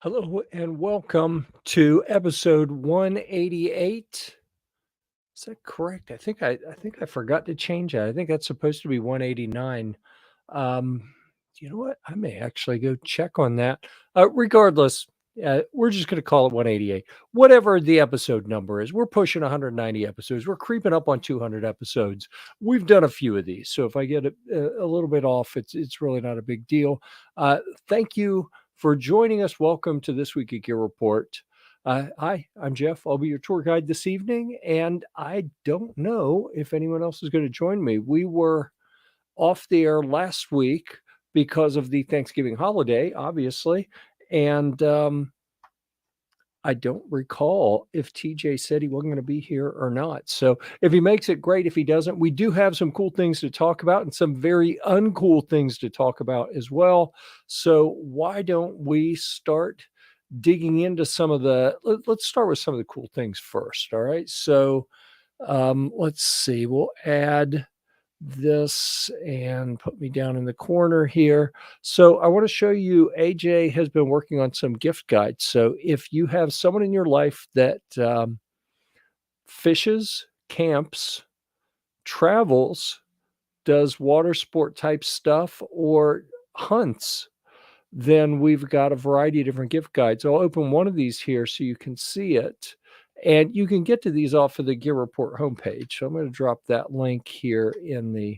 Hello and welcome to episode 188. Is that correct? I think I forgot to change that. I think that's supposed to be 189. Um, you know what? I may actually go check on that. Regardless, we're just going to call it 188. Whatever the episode number is, we're pushing 190 episodes. We're creeping up on 200 episodes. We've done a few of these, so if I get a little bit off, it's really not a big deal. Thank you for joining us. Welcome to this week at Gear Report. Hi, I'm Jeff. I'll be your tour guide this evening, and I don't know if anyone else is going to join me. We were off the air last week because of the Thanksgiving holiday, obviously, and I don't recall if TJ said he wasn't going to be here or not. So if he makes it, great. If he doesn't, we do have some cool things to talk about and some very uncool things to talk about as well. So why don't we start digging into some of let's start with some of the cool things first. All right. So let's see, we'll add this and put me down in the corner here. So I want to show you, AJ has been working on some gift guides. So if you have someone in your life that fishes, camps, travels, does water sport type stuff, or hunts, then we've got a variety of different gift guides. I'll open one of these here so you can see it. And you can get to these off of the Gear Report homepage. So I'm going to drop that link here in the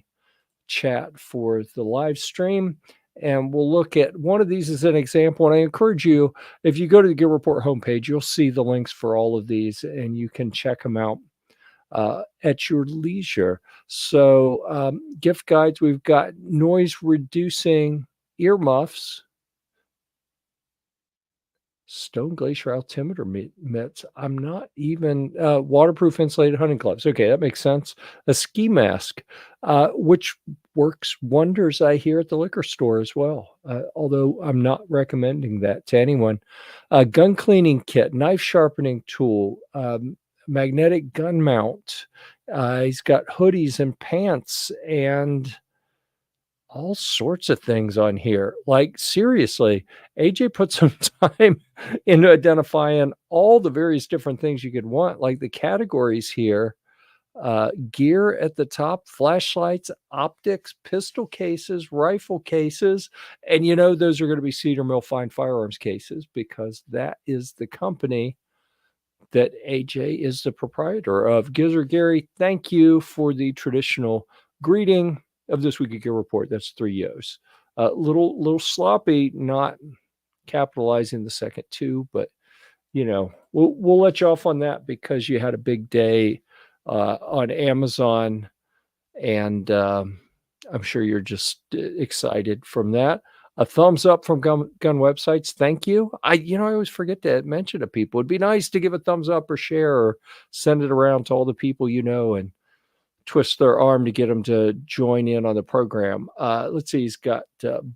chat for the live stream. And we'll look at one of these as an example. And I encourage you, if you go to the Gear Report homepage, you'll see the links for all of these and you can check them out at your leisure. So gift guides, we've got noise reducing earmuffs, Stone Glacier altimeter mitts. I'm not even waterproof insulated hunting gloves. Okay, that makes sense. A ski mask, which works wonders, I hear, at the liquor store as well. Although I'm not recommending that to anyone. A gun cleaning kit, knife sharpening tool, magnetic gun mount. He's got hoodies and pants and all sorts of things on here. Like, seriously, AJ put some time into identifying all the various different things you could want, like the categories here. Gear at the top, flashlights, optics, pistol cases, rifle cases, and those are going to be Cedar Mill Fine Firearms cases because that is the company that AJ is the proprietor of. Gizzard Gary, thank you for the traditional greeting of this week at Gear Report. That's 3 Yo's. Little sloppy, not capitalizing the second two, but we'll let you off on that because you had a big day on Amazon, and I'm sure you're just excited from that. A thumbs up from gun websites. Thank you. I always forget to mention to people. It'd be nice to give a thumbs up or share or send it around to all the people and twist their arm to get them to join in on the program. Let's see, he's got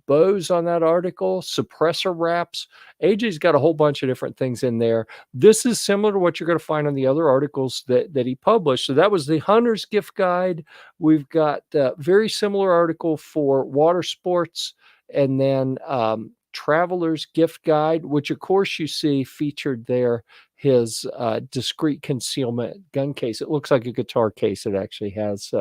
bows on that article, suppressor wraps. AJ's got a whole bunch of different things in there. This is similar to what you're going to find on the other articles that he published. So that was the Hunter's Gift Guide. We've got a very similar article for water sports, and then Traveler's Gift Guide, which of course you see featured there, his discreet concealment gun case. It looks like a guitar case. It actually has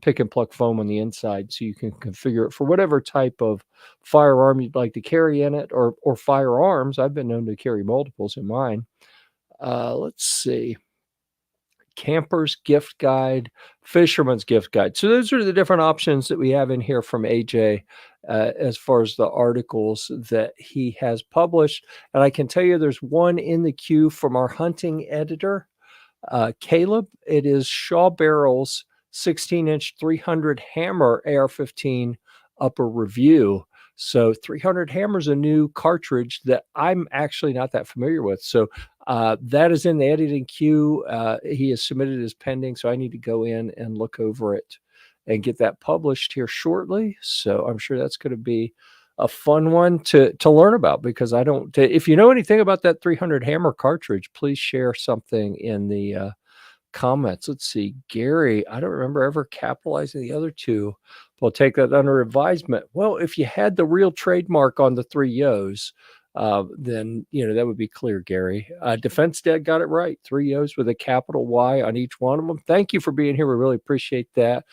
pick and pluck foam on the inside, so you can configure it for whatever type of firearm you'd like to carry in it, or firearms. I've been known to carry multiples in mine. Let's see. Camper's Gift Guide, Fisherman's Gift Guide. So those are the different options that we have in here from AJ as far as the articles that he has published. And I can tell you there's one in the queue from our hunting editor, Caleb. It is Shaw Barrel's 16-inch 300 Hammer AR-15 upper review. So 300 Hammer's a new cartridge that I'm actually not that familiar with. So that is in the editing queue. He has submitted his pending, so I need to go in and look over it and get that published here shortly. So I'm sure that's going to be a fun one to learn about, because I don't. If you know anything about that 300 Hammer cartridge, please share something in the comments. Let's see, Gary, I don't remember ever capitalizing the other two. We'll take that under advisement. Well, if you had the real trademark on the 3 Yo's, then, that would be clear, Gary. Defense Dad got it right. 3 O's with a capital Y on each one of them. Thank you for being here. We really appreciate that.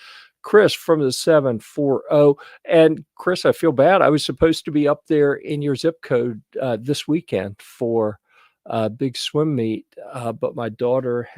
Chris from the 740. And Chris, I feel bad. I was supposed to be up there in your zip code this weekend for a big swim meet, but my daughter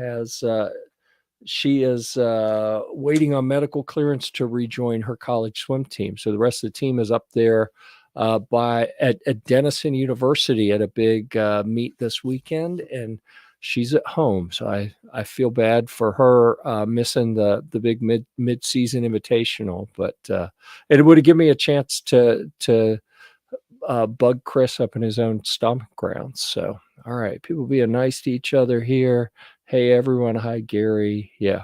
she is waiting on medical clearance to rejoin her college swim team. So the rest of the team is up there at Denison University at a big meet this weekend, and she's at home. So I feel bad for her missing the big mid-season invitational, but it would have given me a chance to bug Chris up in his own stomping grounds. So, all right, people being nice to each other here. Hey, everyone. Hi, Gary. Yeah.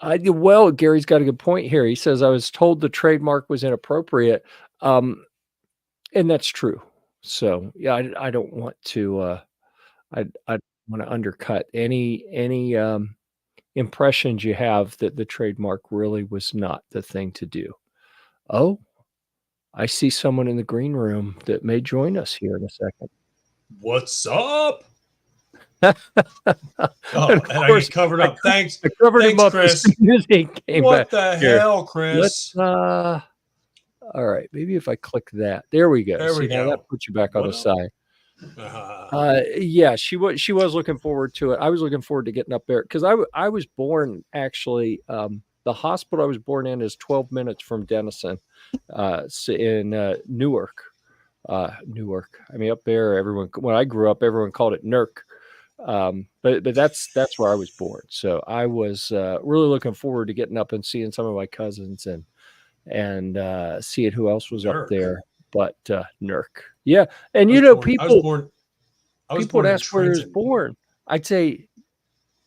Well, Gary's got a good point here. He says, I was told the trademark was inappropriate. And that's true. So yeah, I don't want to, I want to undercut any impressions you have that the trademark really was not the thing to do. Oh, I see someone in the green room that may join us here in a second. What's up? And I get covered up. Thanks. I covered him up, Chris. What the hell, Chris? All right, maybe if I click that, there we go. There we go. That puts you back on the side. She was looking forward to it. I was looking forward to getting up there because I was born actually. The hospital I was born in is 12 minutes from Denison, in Newark. Newark. I mean, up there, when I grew up, everyone called it Nurk. But that's where I was born. So I was really looking forward to getting up and seeing some of my cousins and seeing who else was up there. But Nurk, yeah. And people would ask where I was born. I'd say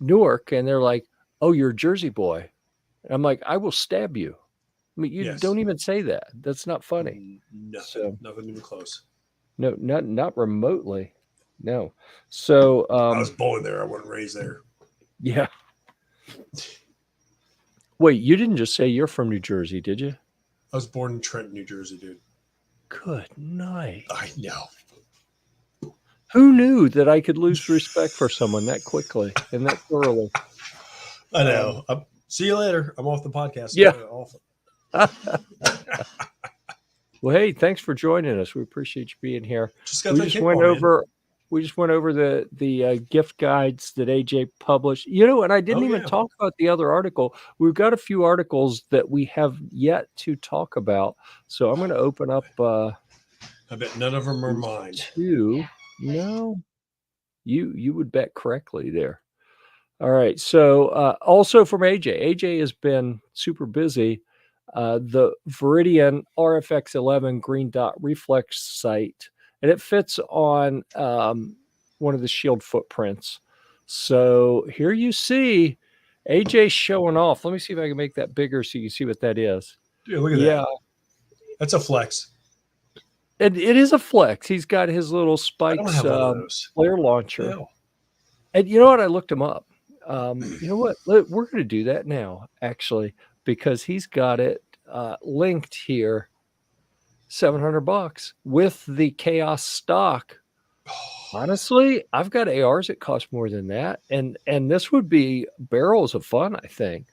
Newark, and they're like, "Oh, you're a Jersey boy." And I'm like, "I will stab you." I mean, you don't even say that. That's not funny. Nothing even close. No, not remotely. No. So I was born there. I wasn't raised there. Yeah. Wait, you didn't just say you're from New Jersey, did you? I was born in Trenton, New Jersey, dude. Good night. I know. Who knew that I could lose respect for someone that quickly and that thoroughly? I know. See you later. I'm off the podcast. Yeah. Well, hey, thanks for joining us. We appreciate you being here. We just went over the gift guides that AJ published. And I didn't even talk about the other article. We've got a few articles that we have yet to talk about. So I'm going to open up. I bet none of them are mine. No, you would bet correctly there. All right. So also from AJ has been super busy. The Viridian RFX 11 green dot reflex sight, and it fits on one of the shield footprints. So here you see AJ showing off. Let me see if I can make that bigger so you can see what that is. Dude, look at that. That's a flex. It is a flex. He's got his little spikes flare launcher. Yeah. And you know what? I looked him up. You know what? We're going to do that now, actually, because he's got it linked here, $700 with the Chaos stock. Honestly, I've got ARs that cost more than that, and this would be barrels of fun. I think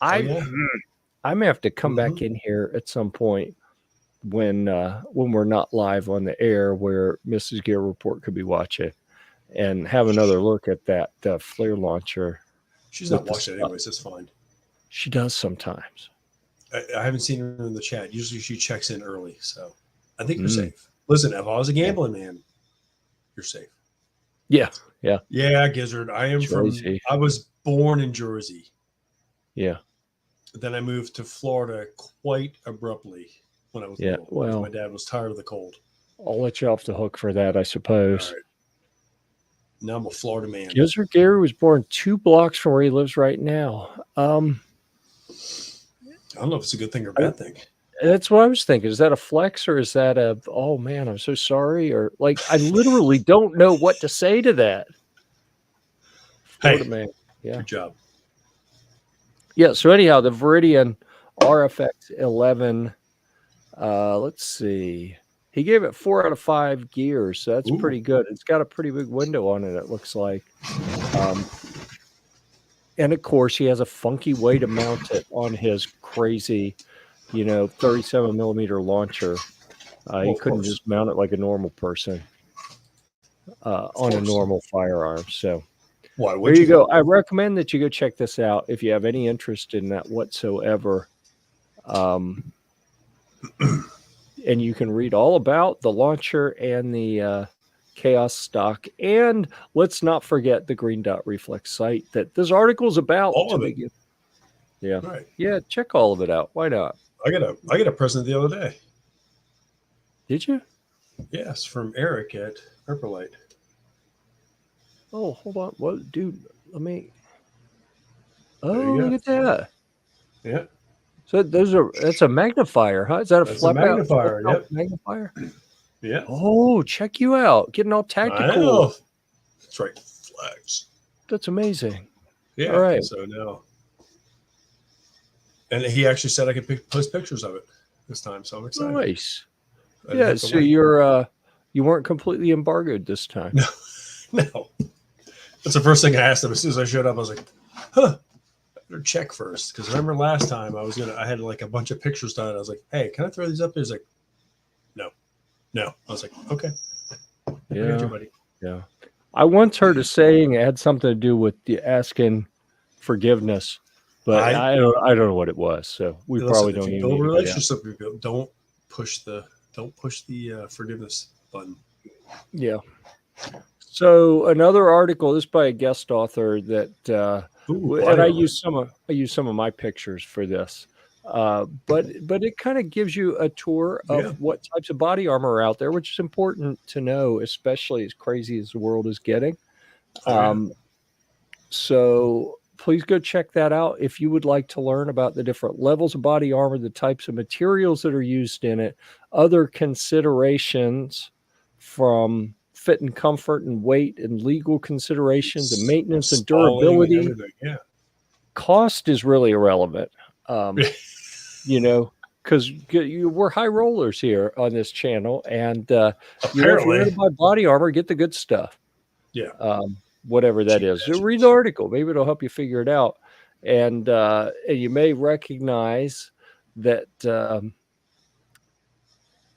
I may have to come back in here at some point when we're not live on the air, where Mrs. Gear-Report could be watching, and have another look at that flare launcher. She's not watching anyways. It's fine. She does sometimes. I haven't seen her in the chat. Usually she checks in early, so I think you're safe. Listen, if I was a gambling man, you're safe. Yeah. Gizzard. I was born in Jersey. Yeah. Then I moved to Florida quite abruptly when I was little. Well, my dad was tired of the cold. I'll let you off the hook for that, I suppose. All right. Now I'm a Florida man. Gizzard Gary was born 2 blocks from where he lives right now. I don't know if it's a good thing or a bad thing. That's what I was thinking. Is that a flex, or is that oh man, I'm so sorry? Or like, I literally don't know what to say to that. Florida man. Yeah. Good job. Yeah. So anyhow, the Viridian RFX 11, let's see. He gave it 4 out of 5 gears, so that's Ooh. pretty good. It's got a pretty big window on it, it looks like. And of course, he has a funky way to mount it on his crazy, 37 millimeter launcher. He couldn't just mount it like a normal person on a normal firearm. So there you go. I recommend that you go check this out if you have any interest in that whatsoever. And you can read all about the launcher and the Chaos stock. And let's not forget the Green Dot Reflex site that this article is about. All of it. Yeah. Right. Yeah. Check all of it out. Why not? I got a present the other day. Did you? Yes, from Eric at Purplelight. Oh, hold on. What, dude? Let me. Oh, look at that. Yeah. So that's a magnifier, huh? Is that That's a magnifier? Yep. Magnifier. Yeah. Oh, check you out. Getting all tactical. I know. That's right. Flags. That's amazing. Yeah. All right. So now. And he actually said I could post pictures of it this time, so I'm excited. Nice. Yeah, so you weren't completely embargoed this time. No. That's the first thing I asked him as soon as I showed up. I was like, I better check first. Because remember last time I had like a bunch of pictures done. I was like, hey, can I throw these up? He was like, no. I was like, okay. Yeah. You, buddy. Yeah. I once heard a saying it had something to do with the asking forgiveness, but I don't know what it was. So we probably don't even build relationships. Don't push the forgiveness button. Yeah. So another article, this by a guest author that, and I use some of my pictures for this, but it kind of gives you a tour of what types of body armor are out there, which is important to know, especially as crazy as the world is getting. So please go check that out if you would like to learn about the different levels of body armor, the types of materials that are used in it, other considerations from fit and comfort and weight and legal considerations and maintenance and durability. And cost is really irrelevant, because we're high rollers here on this channel, and if you're going to buy body armor, get the good stuff. Yeah. Whatever that is. So read the article. Maybe it'll help you figure it out. And you may recognize that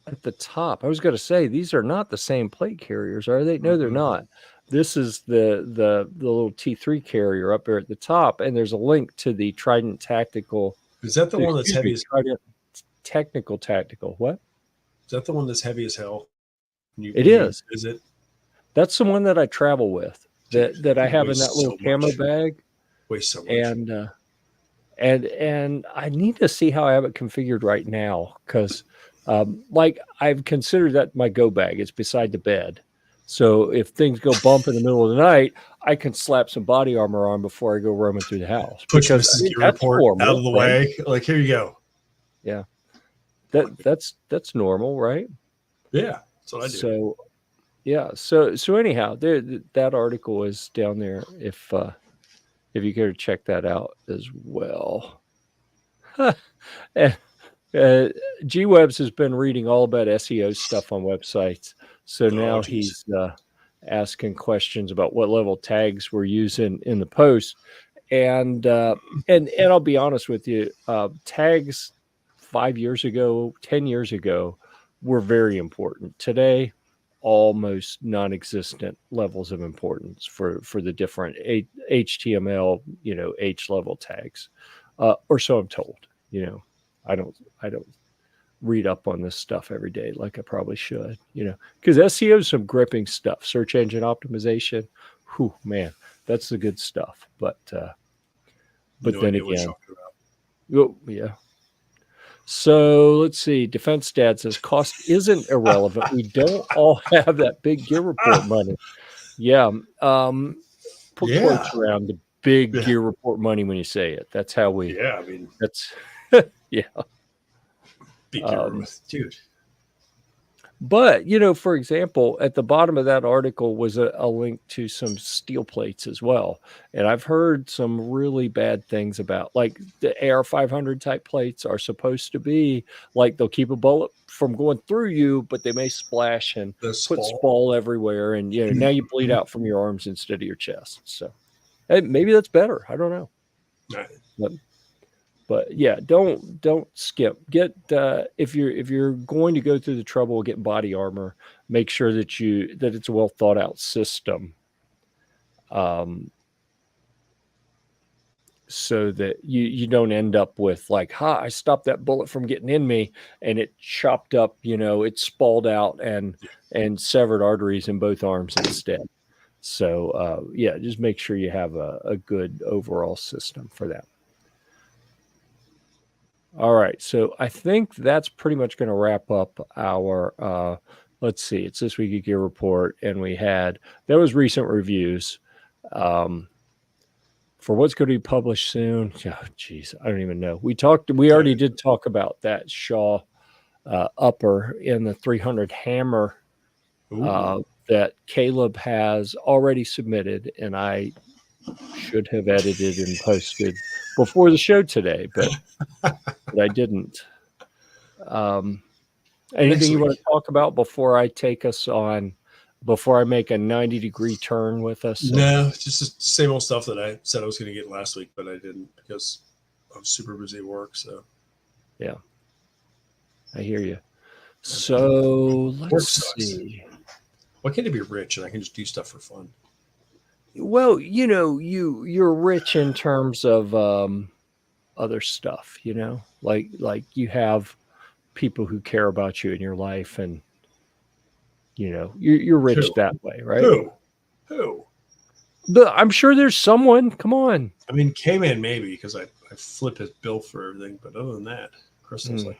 at the top, I was going to say, these are not the same plate carriers, are they? No, they're not. This is the little T3 carrier up there at the top, and there's a link to the Trident Tactical. Is that the one that's heavy as Trident Tactical? What? Is that the one that's heavy as hell? It is. Is it? That's the one that I travel with. That I have in that little camo bag. Weighs so much. And I need to see how I have it configured right now, because I've considered that my go bag. It's beside the bed. So if things go bump in the middle of the night, I can slap some body armor on before I go roaming through the house. Put your Gear-Report out of the way. Like, here you go. Yeah. That's normal, right? Yeah. That's what I do. So yeah. So anyhow, that article is down there if you care to check that out as well. G-Webs has been reading all about SEO stuff on websites. So now he's asking questions about what level tags we're using in the post. And I'll be honest with you, tags 5 years ago, 10 years ago were very important. Today, almost non-existent levels of importance for the different HTML, H level tags, or so I'm told. I don't read up on this stuff every day like I probably should, because SEO is some gripping stuff. Search engine optimization, whew, man, that's the good stuff. But then again, yeah. So let's see. Defense Dad says cost isn't irrelevant. We don't all have that big Gear-Report money. Yeah. Put quotes around the big Gear-Report money when you say it. That's how we. Yeah, I mean that's yeah. Big Gear, dude. But, for example, at the bottom of that article was a link to some steel plates as well. And I've heard some really bad things about, like, the AR-500 type plates are supposed to be like they'll keep a bullet from going through you, but they may splash and The put spall. spall everywhere. And, now you bleed out from your arms instead of your chest. So hey, maybe that's better. I don't know. But yeah, don't skip. Get if you're going to go through the trouble of getting body armor, make sure that it's a well thought out system, so that you don't end up with like, I stopped that bullet from getting in me, and it chopped up, it spalled out and severed arteries in both arms instead. So yeah, just make sure you have a good overall system for that. All right, so I think that's pretty much going to wrap up our. Let's see, it's this week at Gear Report, and there was recent reviews for what's going to be published soon. Oh, geez, I don't even know. We already did talk about that Shaw upper in the 300 hammer that Caleb has already submitted, and I should have edited and posted before the show today, but I didn't. Anything you want to talk about before I make a 90-degree turn with us? No, just the same old stuff that I said I was going to get last week, but I didn't because I was super busy at work. So yeah, I hear you. So let's see. Why can't it be rich and I can just do stuff for fun? Well, you're rich in terms of other stuff, like you have people who care about you in your life, and you're rich that way, right? Who? I'm sure there's someone. Come on. I mean, K-Man maybe, because I flip his bill for everything, but other than that, Crystal's like.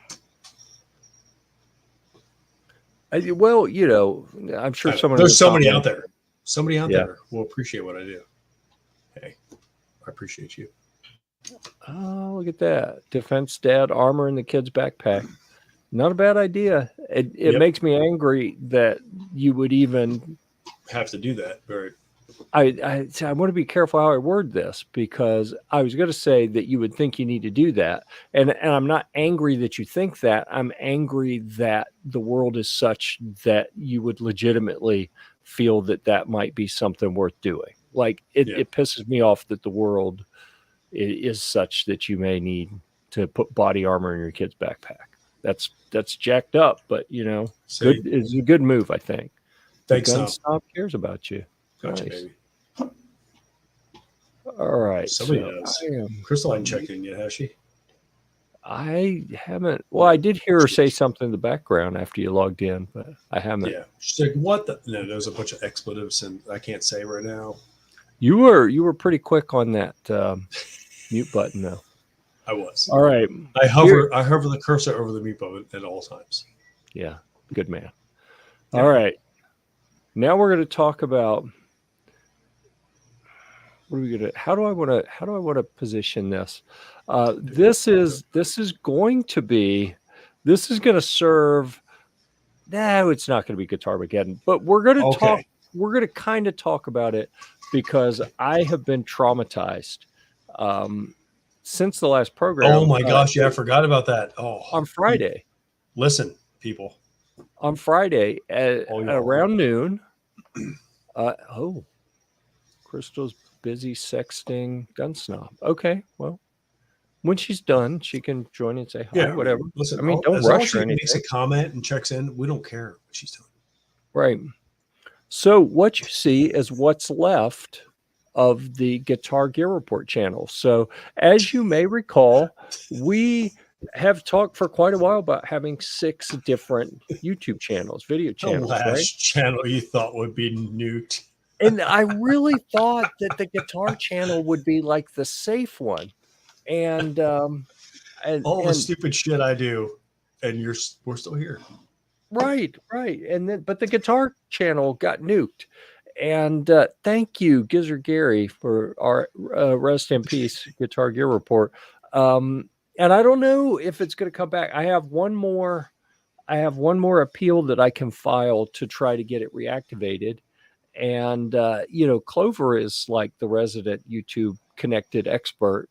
Well, I'm sure someone. There's somebody out there. Somebody out there will appreciate what I do. Hey, I appreciate you. Oh, look at that. Defense Dad armor in the kid's backpack. Not a bad idea. It makes me angry that you would even have to do that. Right. I want to be careful how I word this, because I was going to say that you would think you need to do that. And I'm not angry that you think that. I'm angry that the world is such that you would legitimately feel that might be something worth doing. Like it pisses me off that the world is such that you may need to put body armor in your kid's backpack. That's jacked up, but good is a good move, I think. Thanks. Gun Snob cares about you. Gotcha, nice. baby. All right. Somebody does. Crystal hasn't checked in yet, has she? I haven't. Well, I did hear her say something in the background after you logged in, but I haven't. Yeah. She's like, what the? No, there's a bunch of expletives and I can't say right now. You were pretty quick on that mute button, though. I was. All right. I hover the cursor over the mute button at all times. Yeah. Good man. Yeah. All right. Now we're going to talk about how do I want to position this? This is going to serve. No, it's not going to be Guitar-Mageddon, but we're going to talk. We're going to kind of talk about it because I have been traumatized since the last program. Oh my gosh! Yeah, I forgot about that. Oh, on Friday. Listen, people. On Friday at around noon. Crystal's busy sexting Gun Snob. Okay, well, when she's done, she can join and say hi, whatever. Listen, I mean, don't rush or anything. Makes a comment and checks in. We don't care what she's doing. Right. So what you see is what's left of the Guitar Gear Report channel. So as you may recall, we have talked for quite a while about having 6 different YouTube channels, video channels. The last channel you thought would be nuked. And I really thought that the guitar channel would be like the safe one. And all the stupid shit I do, and we're still here. Right. But the guitar channel got nuked. And thank you, Gizzard Gary, for our rest in peace Guitar Gear Report. And I don't know if it's going to come back. I have one more have one more appeal that I can file to try to get it reactivated. And Clover is like the resident YouTube connected expert.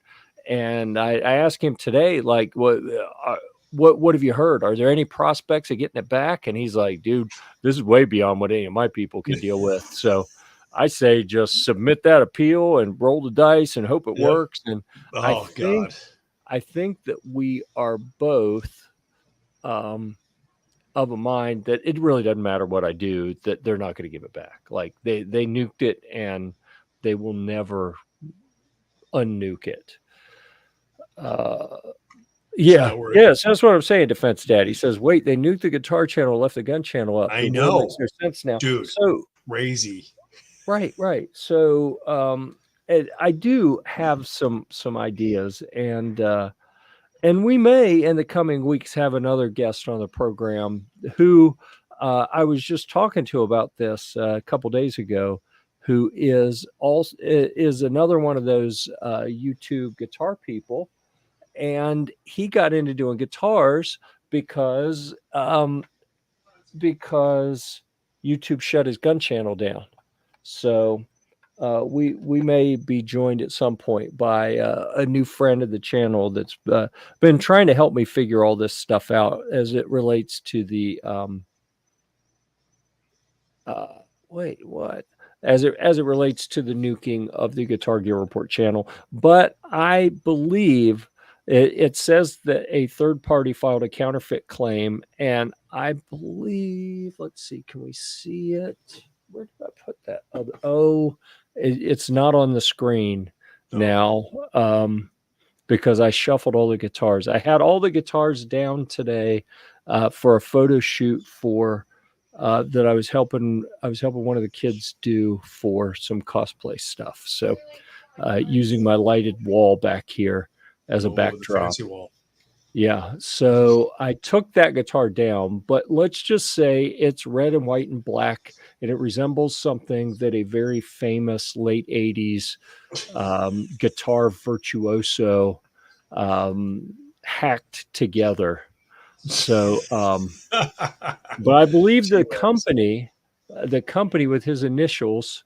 And I asked him today, like, what have you heard? Are there any prospects of getting it back? And he's like, dude, this is way beyond what any of my people can deal with. So I say just submit that appeal and roll the dice and hope it Yep. works. And Oh God. I think that we are both of a mind that it really doesn't matter what I do, that they're not going to give it back. Like they nuked it and they will never unnuke it. Yeah. Yes, that's what I'm saying. Defense Daddy says, wait, they nuked the guitar channel, left the gun channel up. I The know. more makes no sense now. Dude, so crazy. Right. So I do have some ideas, and we may in the coming weeks have another guest on the program who I was just talking to about this a couple days ago, who is another one of those YouTube guitar people, and he got into doing guitars because YouTube shut his gun channel down. So we may be joined at some point by a new friend of the channel that's been trying to help me figure all this stuff out as it relates to the as it relates to the nuking of the Guitar Gear Report channel. But I believe it says that a third party filed a counterfeit claim, and I believe, let's see, can we see it? Where did I put that? It's not on the screen now because I shuffled all the guitars. I had all the guitars down today for a photo shoot for that I was helping one of the kids do for some cosplay stuff. So using my lighted wall back here as a backdrop. Fancy wall. Yeah. So I took that guitar down, but let's just say it's red and white and black, and it resembles something that a very famous late 80s guitar virtuoso hacked together. So, but I believe the company with his initials,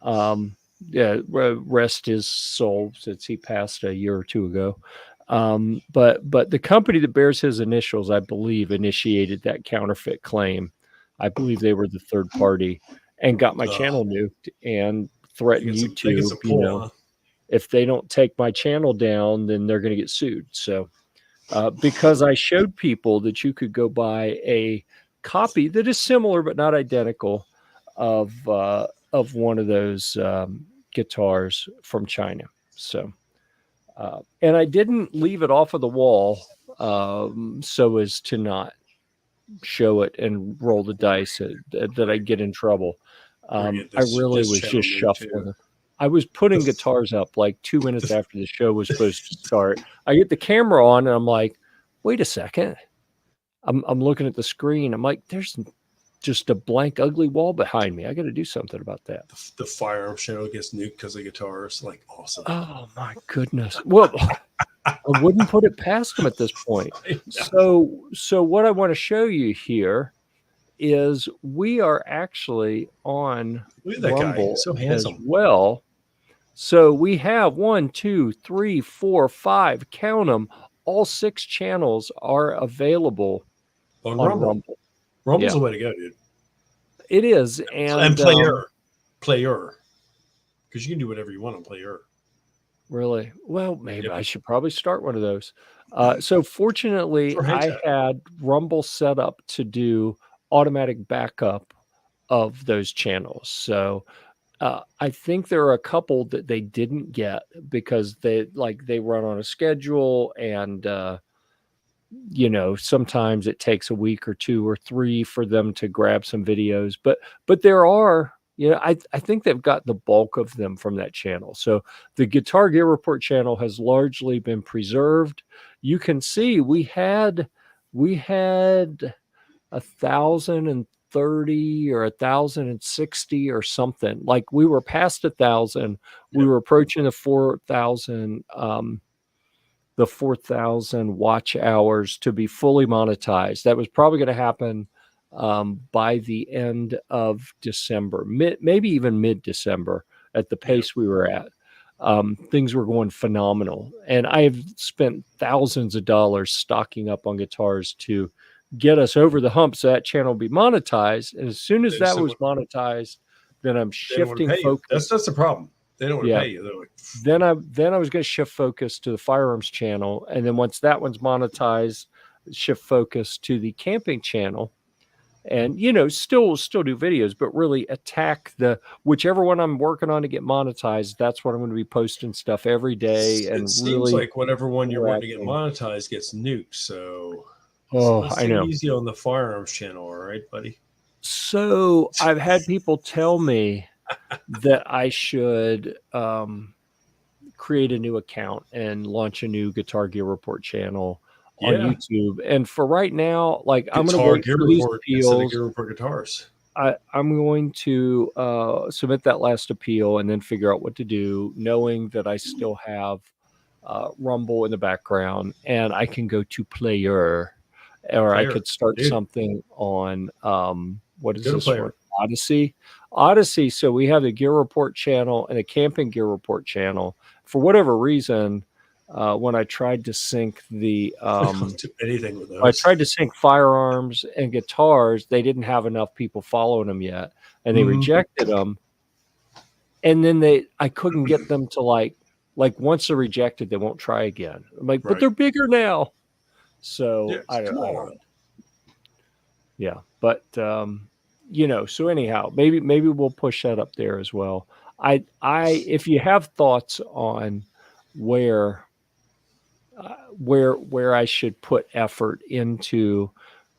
rest his soul since he passed a year or two ago. But the company that bears his initials, I believe, initiated that counterfeit claim. I believe they were the third party and got my channel nuked and threatened YouTube. If they don't take my channel down, then they're going to get sued. So, because I showed people that you could go buy a copy that is similar but not identical of one of those guitars from China. So. And I didn't leave it off of the wall so as to not show it and roll the dice that I get in trouble. I really was just shuffling. I was putting guitars up like 2 minutes after the show was supposed to start. I get the camera on and I'm like, wait a second. I'm looking at the screen. I'm like, there's just a blank, ugly wall behind me. I got to do something about that. The firearm channel gets nuked because of guitars. Like, awesome. Oh my goodness. Well, I wouldn't put it past them at this point. So what I want to show you here is we are actually on Rumble so as well. So we have 1, 2, 3, 4, 5, count them. All 6 channels are available on Rumble. Rumble's the way to go, dude. It is. And player. Because you can do whatever you want on player. Really? Well, maybe I should probably start one of those. So fortunately, I had Rumble set up to do automatic backup of those channels. So I think there are a couple that they didn't get because they run on a schedule, and sometimes it takes a week or 2 or 3 for them to grab some videos, but there are, I think they've got the bulk of them from that channel. So the Guitar Gear Report channel has largely been preserved. You can see we had 1,030 or 1,060 or something. Like we were past 1,000. We were approaching the 4,000 the 4,000 watch hours to be fully monetized. That was probably going to happen by the end of December, maybe even mid-December at the pace we were at. Things were going phenomenal. And I have spent thousands of dollars stocking up on guitars to get us over the hump so that channel will be monetized. And as soon as that was monetized, then I'm shifting focus. That's the problem. They don't want to pay you. They're like, then I was going to shift focus to the firearms channel. And then once that one's monetized, shift focus to the camping channel. And, you know, still do videos, but really attack whichever one I'm working on to get monetized. That's what I'm going to be posting stuff every day. And it seems really like whatever one you're wanting to get monetized gets nuked. So, let's take it easy on the firearms channel. All right, buddy. So I've had people tell me that I should create a new account and launch a new Guitar Gear Report channel on YouTube. And for right now, like I'm going to go through these appeals. Gear Report guitars. I'm going to submit that last appeal and then figure out what to do, knowing that I still have Rumble in the background and I can go to Player, or I could start something on what is this one? Odyssey. So we have the Gear Report channel and a Camping Gear Report channel. For whatever reason, when I tried to sync the anything with those. I tried to sync firearms and guitars, they didn't have enough people following them yet, and they rejected them. And then I couldn't get them to like once they're rejected, they won't try again. I'm like, but they're bigger now. So I don't know. Yeah, but you know, so anyhow, maybe we'll push that up there as well. If you have thoughts on where I should put effort into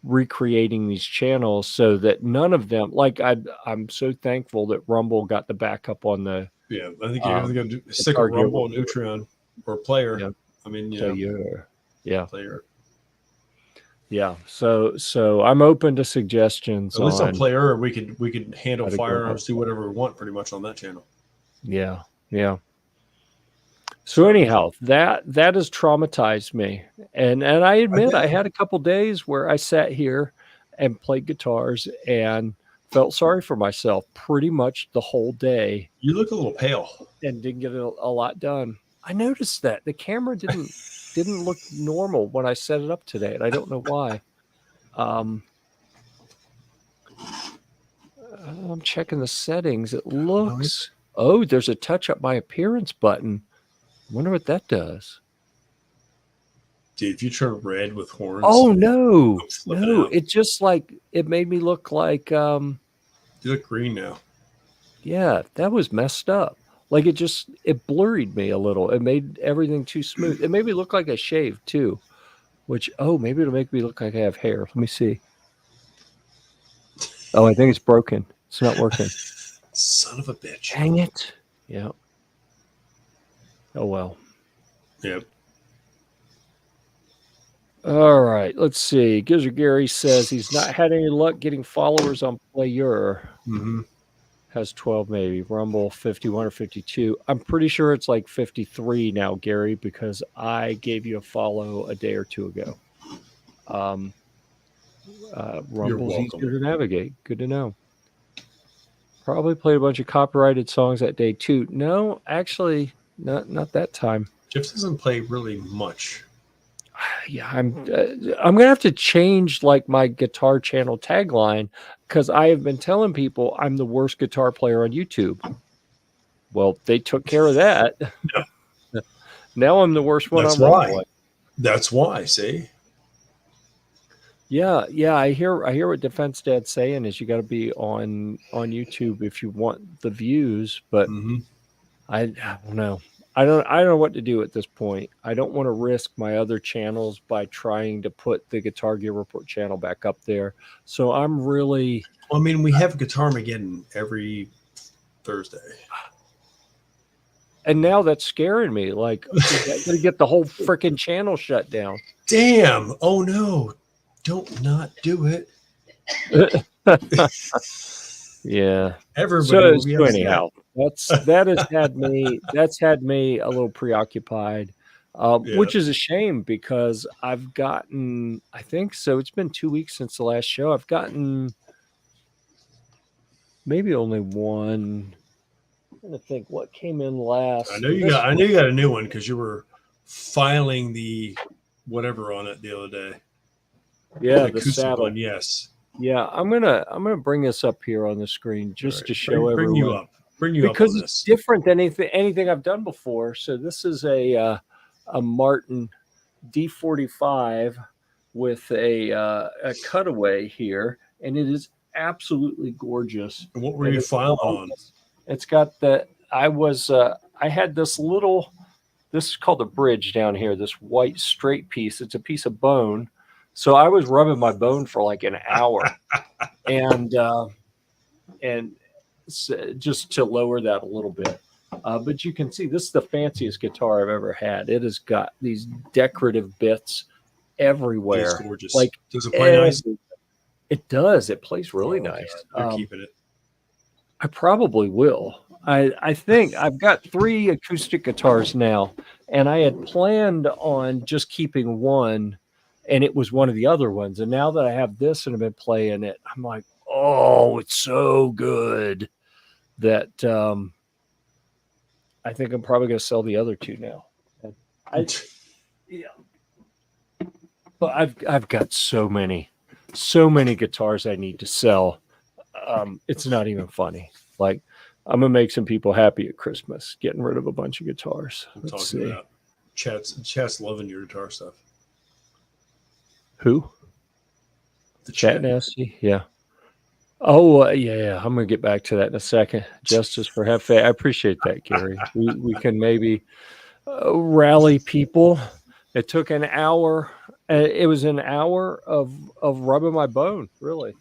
recreating these channels so that none of them, like I'm so thankful that Rumble got the backup on the I think you have to go stick a Rumble, Neutron, or Player. Yeah. I mean, Player. Yeah, so I'm open to suggestions. At least on Player, we could handle firearms, do whatever we want, pretty much on that channel. Yeah. So anyhow, that has traumatized me, and I admit I had a couple days where I sat here and played guitars and felt sorry for myself pretty much the whole day. You look a little pale and didn't get a lot done. I noticed that the camera didn't look normal when I set it up today, and I don't know why. I'm checking the settings. It looks there's a touch up my appearance button. Wonder what that does. Dude, if you turn red with horns. Oh no. It just it made me look like you look green now. Yeah, that was messed up. Like it blurred me a little. It made everything too smooth. It made me look like I shaved too. Which maybe it'll make me look like I have hair. Let me see. Oh, I think it's broken. It's not working. Son of a bitch. Dang it. Yeah. Oh, well. Yep. All right. Let's see. Gizzard Gary says he's not had any luck getting followers on Player. Has 12 maybe. Rumble 51 or 52. I'm pretty sure it's like 53 now, Gary, because I gave you a follow a day or two ago. Rumble's easier to navigate. Good to know. Probably played a bunch of copyrighted songs that day too. No, actually, not that time. Jeff doesn't play really much. Yeah, I'm gonna have to change my guitar channel tagline, because I have been telling people I'm the worst guitar player on YouTube. Well, they took care of that. Yeah. Now I'm the worst one on Rumble. That's why. See. Yeah. I hear what Defense Dad's saying is you got to be on YouTube if you want the views, but I don't know. I don't know what to do at this point. I don't want to risk my other channels by trying to put the Guitar Gear Report channel back up there. So I'm really. Well, I mean, we have Guitar Armageddon every Thursday. And now that's scaring me. Like, I'm going to get the whole freaking channel shut down. Damn. Oh, no. Don't not do it. Yeah. Everybody. So anyhow, that's had me a little preoccupied Yeah. which is a shame because I've gotten, I think so. It's been 2 weeks since the last show. I've gotten maybe only one. I'm trying to think what came in last. I know you got a new one because you were filing the whatever on it the other day. Yeah, The the acoustic saddle. one, yes. Yeah, I'm gonna bring this up here on the screen just Right. to show Bring you everyone up. Bring you up because on it's this. different than anything I've done before. So this is a Martin D45 with a cutaway here, and it is absolutely gorgeous. And what were And you filing on? it's got the I had this little, this is called a bridge down here, this white straight piece. It's a piece of bone. So I was rubbing my bone for like an hour, and just to lower that a little bit. But you can see this is the fanciest guitar I've ever had. It has got these decorative bits everywhere. It's gorgeous. Like, does it play nice? It does. It plays really God, nice. you're keeping it. I probably will. I think I've got 3 acoustic guitars now, and I had planned on just keeping one, and it was one of the other ones. And now that I have this and I've been playing it, I'm like, oh, it's so good that I think I'm probably going to sell the other 2 now. Yeah, but I've got so many guitars I need to sell. It's not even funny. Like, I'm gonna make some people happy at Christmas, getting rid of a bunch of guitars. I'm Let's talking see. about Chat's loving your guitar stuff. Who? The Chat Nasty? Yeah. Oh, yeah. I'm gonna get back to that in a second. Justice for Hefe. I appreciate that, Gary. We can maybe rally people. It took an hour. It was an hour of rubbing my bone, really.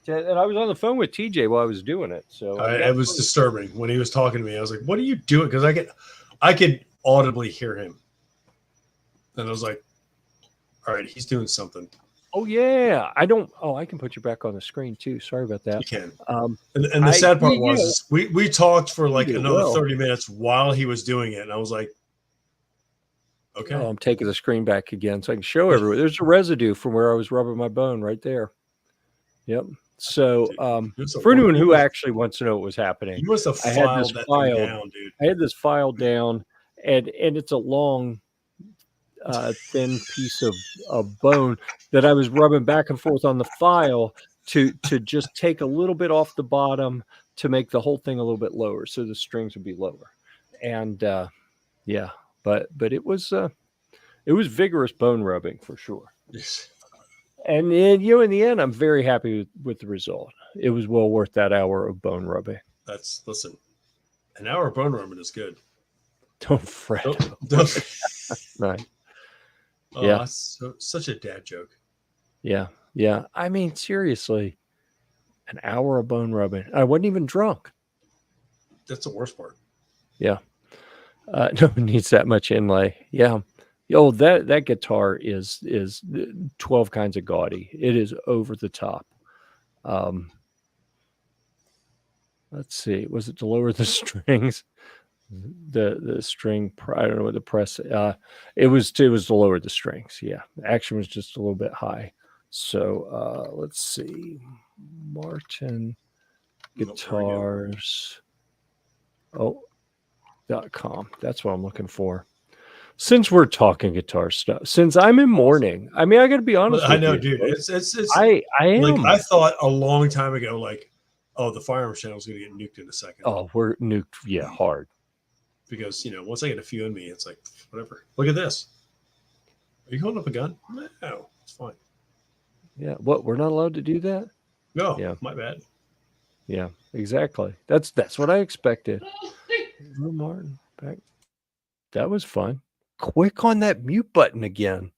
And I was on the phone with TJ while I was doing it. So it was disturbing when he was talking to me. I was like, "What are you doing?" Because I could audibly hear him, and I was like, "All right, he's doing something." Oh yeah, I don't. Oh, I can put you back on the screen too. Sorry about that. You can. And the sad part was we talked for like another 30 minutes while he was doing it, and I was like, "Okay." Oh, I'm taking the screen back again so I can show everyone. There's a residue from where I was rubbing my bone right there. Yep. So, for anyone who actually wants to know what was happening, you must have filed that thing down, dude. I had this file down, and it's a long, thin piece of bone that I was rubbing back and forth on the file to just take a little bit off the bottom to make the whole thing a little bit lower, so the strings would be lower. And yeah, but it was vigorous bone rubbing for sure. Yes. And then, in the end, I'm very happy with the result. It was well worth that hour of bone rubbing. Listen, an hour of bone rubbing is good. Don't fret. Right. Oh, yeah. That's such a dad joke. Yeah. Yeah. I mean, seriously, an hour of bone rubbing. I wasn't even drunk. That's the worst part. Yeah. No one needs that much inlay. Yeah. Oh, that guitar is 12 kinds of gaudy. It is over the top. Let's see. Was it to lower the strings? The string, I don't know what the press. It was to lower the strings. Yeah, the action was just a little bit high. So let's see. Martin Guitars. .com. That's what I'm looking for. Since we're talking guitar stuff, since I'm in mourning, I mean, I got to be honest. I know, dude. It's. I am. Like, I thought a long time ago, like, oh, the Firearms channel is going to get nuked in a second. Oh, we're nuked. Yeah, hard. Because once I get a few in me, it's like whatever. Look at this. Are you holding up a gun? No, it's fine. Yeah. What? We're not allowed to do that? No. Yeah. My bad. Yeah. Exactly. That's what I expected. Martin back. That was fun. Quick on that mute button again.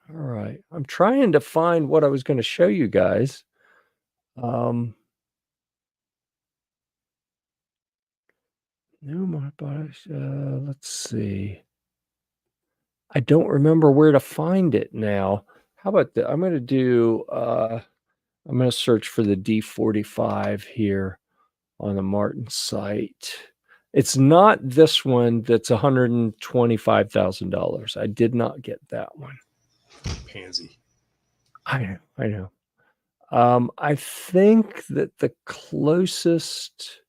All right. I'm trying to find what I was going to show you guys. Let's see. I don't remember where to find it now. How about that? I'm going to do, I'm going to search for the D45 here on the Martin site. It's not this one that's $125,000. I did not get that one. Pansy. I know. I think that the closest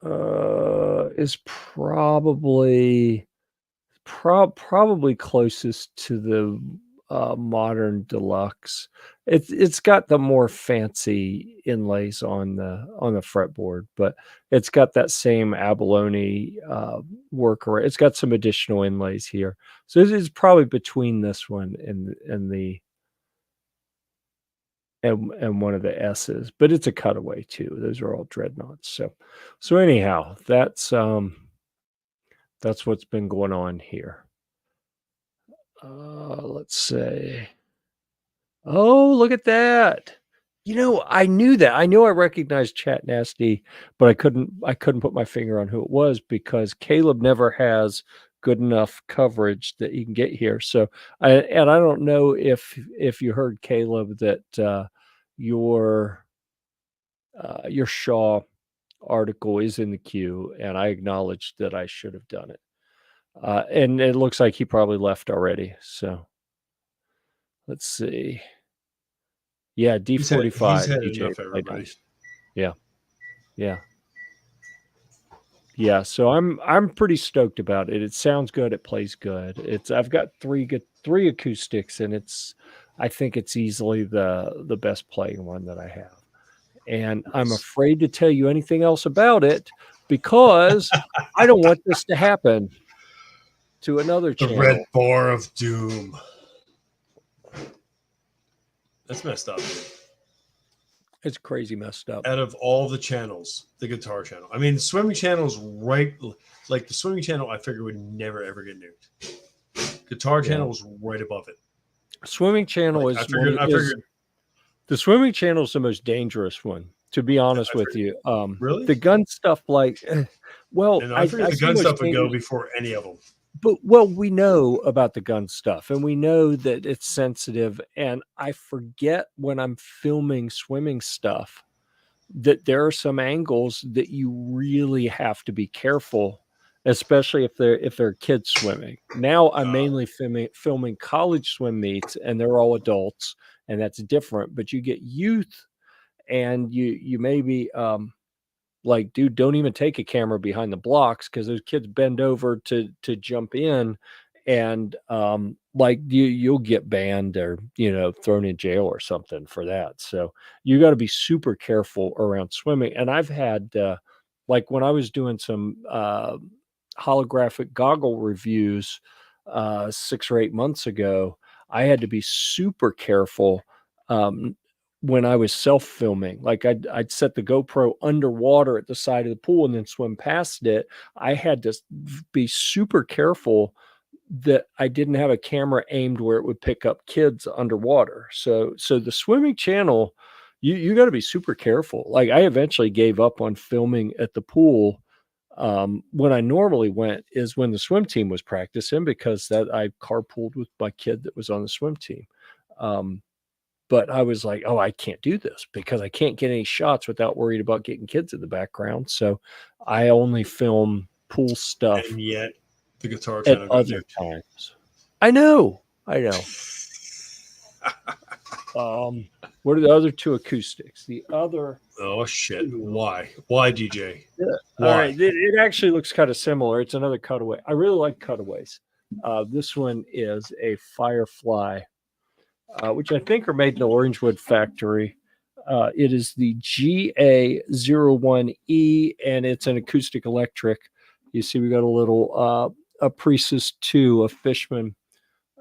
is probably closest to the modern deluxe. It's got the more fancy inlays on the fretboard, but it's got that same abalone worker. It's got some additional inlays here, so it's probably between this one and the and one of the S's, but it's a cutaway too. Those are all dreadnoughts. So anyhow, that's what's been going on here. Let's say, oh, look at that. I knew that. I knew I recognized Chat Nasty, but I couldn't put my finger on who it was because Caleb never has good enough coverage that he can get here. So I don't know if you heard, Caleb, that your Shaw article is in the queue, and I acknowledged that I should have done it. And it looks like he probably left already. So let's see. Yeah, D45. He's had DJ enough, played everybody. nice. Yeah, yeah, yeah. So I'm pretty stoked about it. It sounds good. It plays good. I've got three acoustics, and I think it's easily the best playing one that I have. And I'm afraid to tell you anything else about it because I don't want this to happen to another The channel. red bar of doom. That's messed up, dude. It's crazy messed up. Out of all the channels, the guitar channel. I mean, the swimming channel is right. Like the swimming channel, I figured would never ever get nuked. Guitar channel was right above it. Swimming channel I figured the swimming channel is the most dangerous one. To be honest with you, really the gun stuff, well, and I figured the gun stuff would go before any of them. But we know about the gun stuff, and we know that it's sensitive. And I forget when I'm filming swimming stuff that there are some angles that you really have to be careful, especially if they're kids swimming. Now I'm mainly filming college swim meets, and they're all adults, and that's different. But you get youth, and you maybe like, dude, don't even take a camera behind the blocks because those kids bend over to jump in, and like you'll get banned or thrown in jail or something for that. So you got to be super careful around swimming. And I've had like when I was doing some holographic goggle reviews 6 or 8 months ago, I had to be super careful when I was self-filming. Like I'd set the GoPro underwater at the side of the pool and then swim past it. I had to be super careful that I didn't have a camera aimed where it would pick up kids underwater. So the swimming channel, you got to be super careful. Like I eventually gave up on filming at the pool. When I normally went is when the swim team was practicing, because that I carpooled with my kid that was on the swim team. But I was like, oh, I can't do this because I can't get any shots without worried about getting kids in the background. So I only film pool stuff. And yet the guitar at channel got other nuked. times. I know. What are the other two acoustics? The other. Oh shit! Why, DJ? Yeah. Why? All right. It actually looks kind of similar. It's another cutaway. I really like cutaways. This one is a Firefly, which I think are made in the Orangewood factory. It is the GA01E, and it's an acoustic electric. You see, we got a little a Priestess 2, a Fishman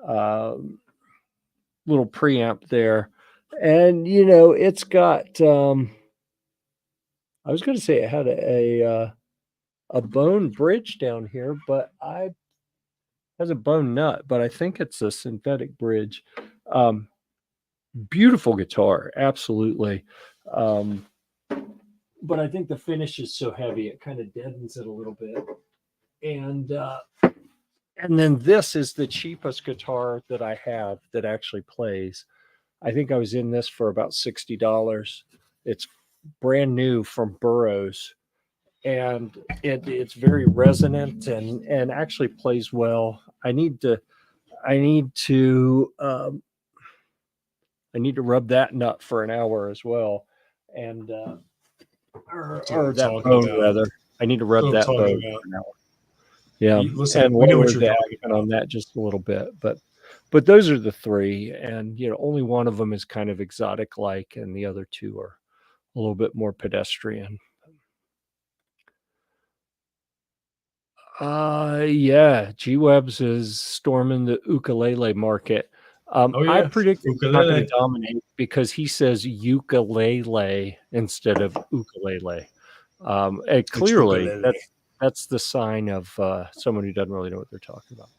little preamp there. And, it's got, I was going to say it had a bone bridge down here, but it has a bone nut, but I think it's a synthetic bridge. Beautiful guitar, absolutely. But I think the finish is so heavy, it kind of deadens it a little bit. And then this is the cheapest guitar that I have that actually plays. I think I was in this for about $60. It's brand new from Burroughs. and it's very resonant and actually plays well. I need to rub that nut for an hour as well, and or that bone rather. I need to rub that bone for an hour. Yeah, Listen, and we know what lower you're the talking action on that just a little bit, but those are the three, and only one of them is kind of exotic like, and the other two are a little bit more pedestrian. Yeah, G-Webs is storming the ukulele market. Oh I yeah, predict he's not going ukulele. to dominate because he says ukulele instead of ukulele. And It's clearly, ukulele. that's the sign of someone who doesn't really know what they're talking about.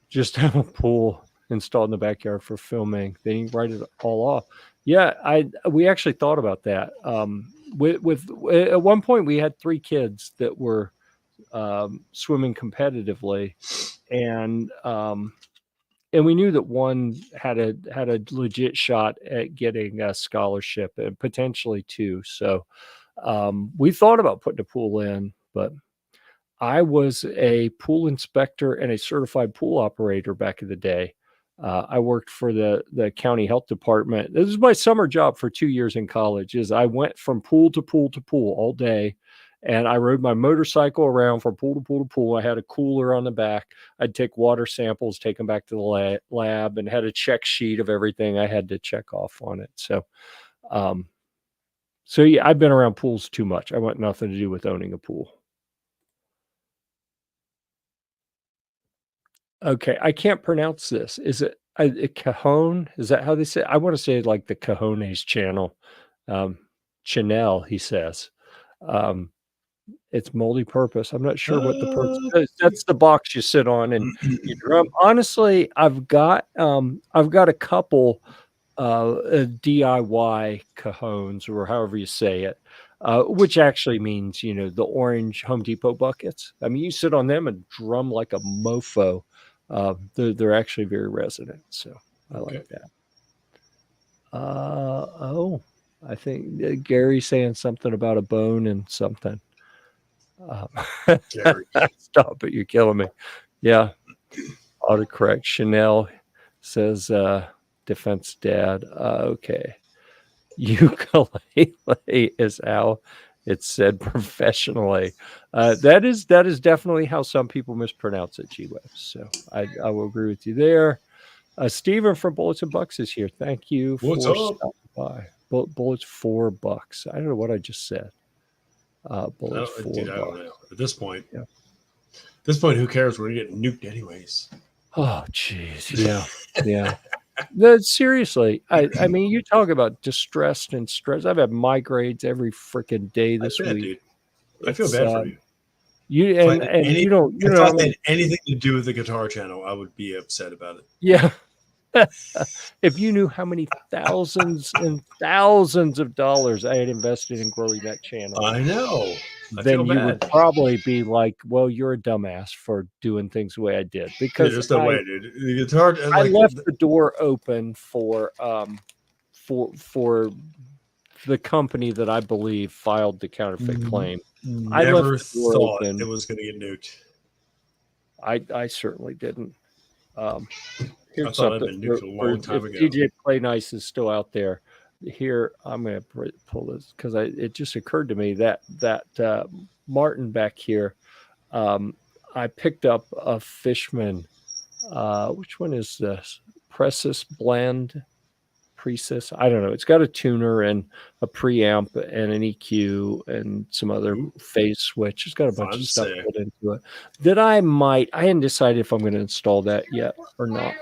Just have a pool installed in the backyard for filming. Then you write it all off. Yeah, we actually thought about that. With at one point we had 3 kids that were swimming competitively, and we knew that one had a legit shot at getting a scholarship and potentially 2. So we thought about putting a pool in, but I was a pool inspector and a certified pool operator back in the day. I worked for the county health department. This is my summer job for 2 years in college. Is I went from pool to pool to pool all day, and I rode my motorcycle around from pool to pool to pool. I had a cooler on the back. I'd take water samples, take them back to the lab, and had a check sheet of everything I had to check off on it. Um, so yeah, I've been around pools too much. I want nothing to do with owning a pool. Okay, I can't pronounce this. Is it a cajon? Is that how they say it? I wanna say like the Cajones channel. Um, Chanel, he says. Um, it's multi-purpose. I'm not sure what the purpose is. That's the box you sit on and you drum. Honestly, I've got a couple DIY cajones or however you say it, which actually means, the orange Home Depot buckets. I mean, you sit on them and drum like a mofo. They're actually very resonant. So I like that. Oh, I think Gary's saying something about a bone and something. Um, Gary. Stop it. You're killing me. Yeah. Autocorrect. Chanel says, defense dad. Okay. Ukulele is how it's said professionally. That is definitely how some people mispronounce it, G-Web. So I will agree with you there. Steven from Bullets and Bucks is here. Thank you What's for up? stopping by. Bullets $4. I don't know what I just said. Bullets $4. Dude, I don't know. At this point, Yeah. who cares? We're gonna get nuked anyways. Oh, jeez. Yeah. Yeah. No, seriously. I mean, you talk about distressed and stressed. I've had migraines every freaking day this week. Dude. I feel bad for you. You If I and had and any- you don't if I had anything to do with the guitar channel, I would be upset about it. Yeah. If you knew how many thousands and thousands of dollars I had invested in growing that channel, I know. then you would probably be like, "Well, you're a dumbass for doing things the way I did." Because there's no way, dude. The guitar, I left the door open for the company that I believe filed the counterfeit claim. I never left the door thought open. it was going to get nuked. I certainly didn't. Here's I thought I'd something been nuked a long time ago. DJ Play Nice is still out there. Here, I'm going to pull this because it just occurred to me that Martin back here, I picked up a Fishman. Which one is this? Precis Blend. Precis. I don't know. It's got a tuner and a preamp and an EQ and some other phase switch. It's got a bunch of stuff put into it that I hadn't decided if I'm going to install that yet or not.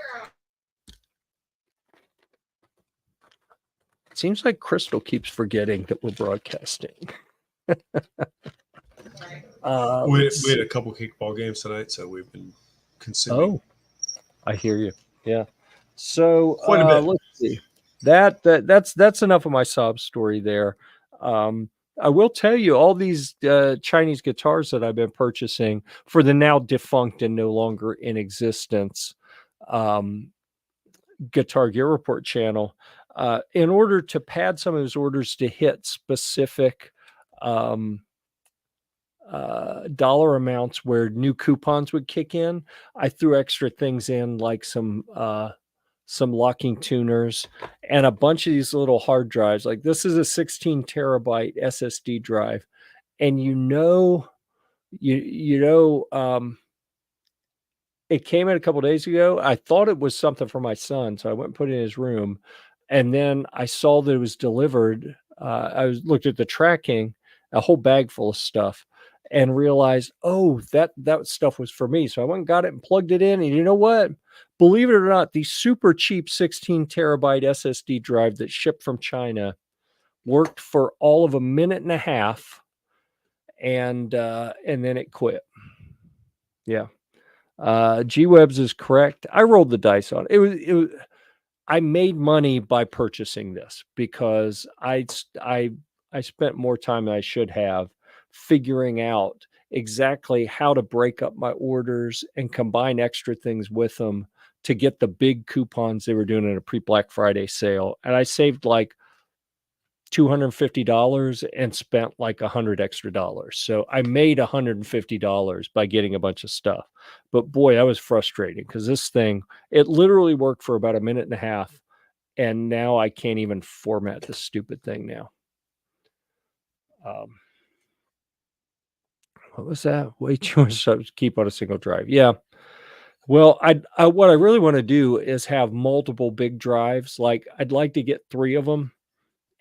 It seems like Crystal keeps forgetting that we're broadcasting. We had a couple kickball games tonight, so we've been consuming. Oh, I hear you. Yeah. So quite a bit. Let's see. That's enough of my sob story there. I will tell you all these Chinese guitars that I've been purchasing for the now defunct and no longer in existence Guitar Gear-Report channel. In order to pad some of those orders to hit specific dollar amounts where new coupons would kick in. I threw extra things in, like some locking tuners and a bunch of these little hard drives. Like this is a 16 terabyte SSD drive, and it came in a couple days ago. I thought it was something for my son, so I went and put it in his room, and then I saw that it was delivered. Looked at the tracking, a whole bag full of stuff, and realized, oh, that stuff was for me. So I went and got it and plugged it in. And you know what? Believe it or not, the super cheap 16 terabyte SSD drive that shipped from China worked for all of a minute and a half, and then it quit. Yeah. G-Webs is correct. I rolled the dice on it. It was I made money by purchasing this because I spent more time than I should have figuring out exactly how to break up my orders and combine extra things with them to get the big coupons they were doing at a pre-Black Friday sale. And I saved like $250 and spent like $100 extra. So I made $150 by getting a bunch of stuff. But boy, that was frustrating because this thing, it literally worked for about a minute and a half. And now I can't even format this stupid thing now. What was that? Way too much stuff to keep on a single drive. Yeah. Well, what I really want to do is have multiple big drives. Like I'd like to get 3 of them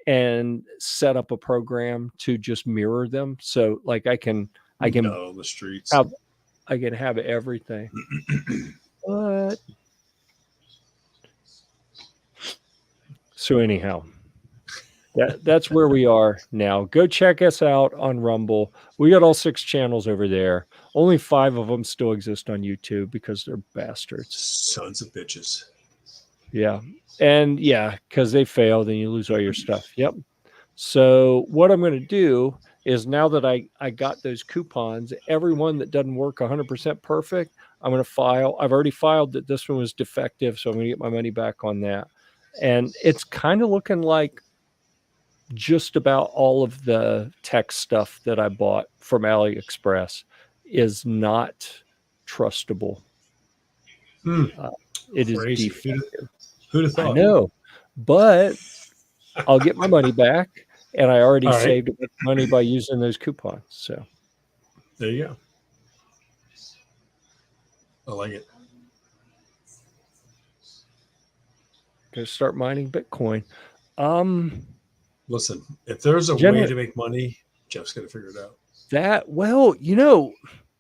and set up a program to just mirror them. So like I can on the streets. I can have everything. But so anyhow, that's where we are now. Go check us out on Rumble. We got all 6 channels over there. Only 5 of them still exist on YouTube because they're bastards. Sons of bitches. Yeah. And yeah, because they fail, then you lose all your stuff. Yep. So what I'm going to do is, now that I got those coupons, every one that doesn't work 100% perfect, I'm going to file. I've already filed that this one was defective, so I'm going to get my money back on that. And it's kind of looking like just about all of the tech stuff that I bought from AliExpress is not trustable. It is defective. Who'd have thought? I know, but I'll get my money back, and I already saved a bit of money by using those coupons. So there you go. I like it. Go start mining Bitcoin. Listen, if there's a way to make money, Jeff's going to figure it out.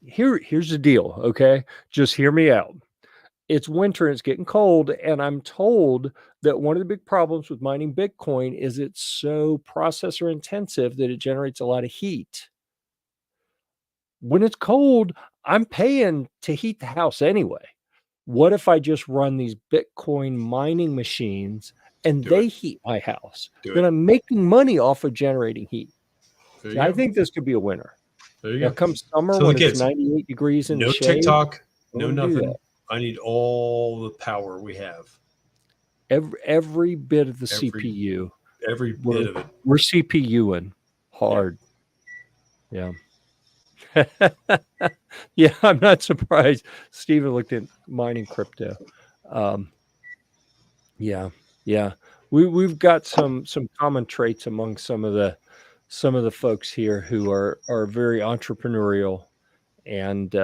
Here's the deal. Okay. Just hear me out. It's winter and it's getting cold. And I'm told that one of the big problems with mining Bitcoin is it's so processor intensive that it generates a lot of heat. When it's cold, I'm paying to heat the house anyway. What if I just run these Bitcoin mining machines and they heat my house? Then I'm making money off of generating heat. I think this could be a winner. There you go. Come summer when it's 98 degrees in the shade. No TikTok, no nothing. I need all the power we have. Every bit of the CPU. Every bit of it. We're CPUing hard. Yeah. Yeah, I'm not surprised. Steven looked at mining crypto. Yeah. We've got some common traits among some of the folks here who are very entrepreneurial and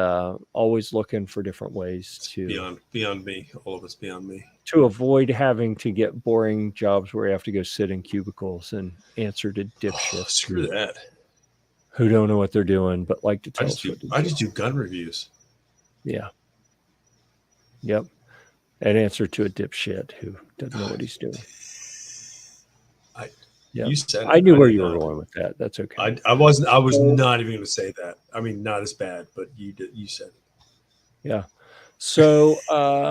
always looking for different ways to beyond me. All of us beyond me. To avoid having to get boring jobs where you have to go sit in cubicles and answer to dipshits. Screw that. Who don't know what they're doing, but like to tell us what to do. I just do gun reviews. Yeah. Yep. An answer to a dipshit who doesn't know what he's doing. You said I knew where you were going with that. That's okay. I was not even going to say that. I mean, not as bad, but you did. You said it. Yeah. So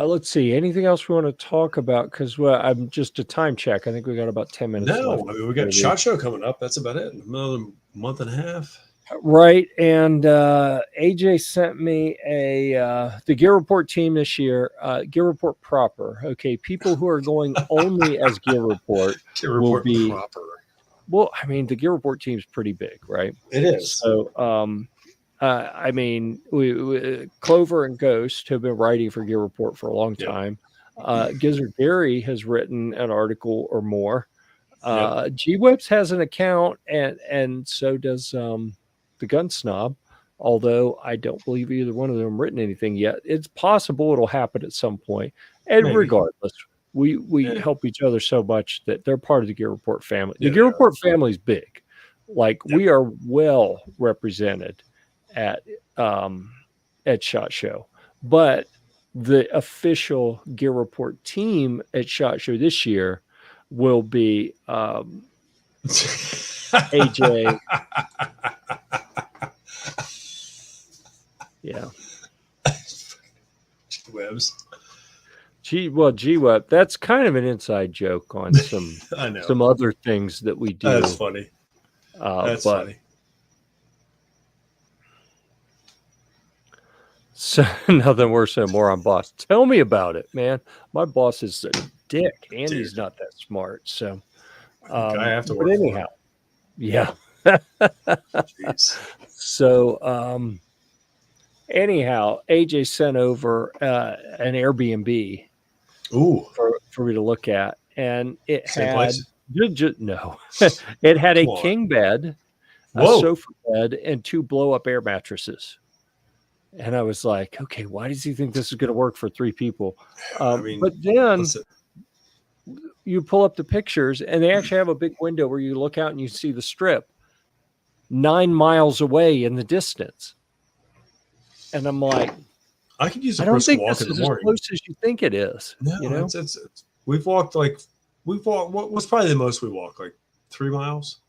let's see. Anything else we want to talk about? Because I'm just a time check. I think we got about 10 minutes left. I mean, we got SHOT Show coming up. That's about it. Another month and a half. Right. And AJ sent me the Gear Report team this year, Gear Report proper. Okay. People who are going only as Gear Report will be proper. Well, I mean, the Gear Report team is pretty big, right? It is. So I mean, we Clover and Ghost have been writing for Gear Report for a long Yep. time. Gizzard Gary has written an article or more. G-Webs has an account, and so does the Gun Snob. Although I don't believe either one of them written anything yet. It's possible it'll happen at some point. And Maybe. regardless, we Yeah. help each other so much that they're part of the Gear Report family. The Yeah, Gear they are. Report family is big. Like Yep. we are well represented at SHOT Show, but the official Gear Report team at SHOT Show this year will be AJ. Yeah. Webs. G-Web. That's kind of an inside joke on some I know. some other things that we do. That's funny. That's funny. So nothing worse than a moron boss. Tell me about it, man. My boss is a dick. Andy's Dude. not that smart. So I have to but work anyhow. Yeah. Jeez. So anyhow, AJ sent over an Airbnb for me to look at, and it Same had place? no, it had a Come on. king bed, a Whoa. sofa bed, and 2 blow-up air mattresses. And I was like, okay, why does he think this is going to work for 3 people? I mean, but then listen. you pull up the pictures, and they actually have a big window where you look out and you see the strip 9 miles away in the distance. And I'm like, I could use a I don't brisk think walk this in the is as morning. close as you think it is. No, you know, it's we've walked what was probably the most we walked, like 3 miles.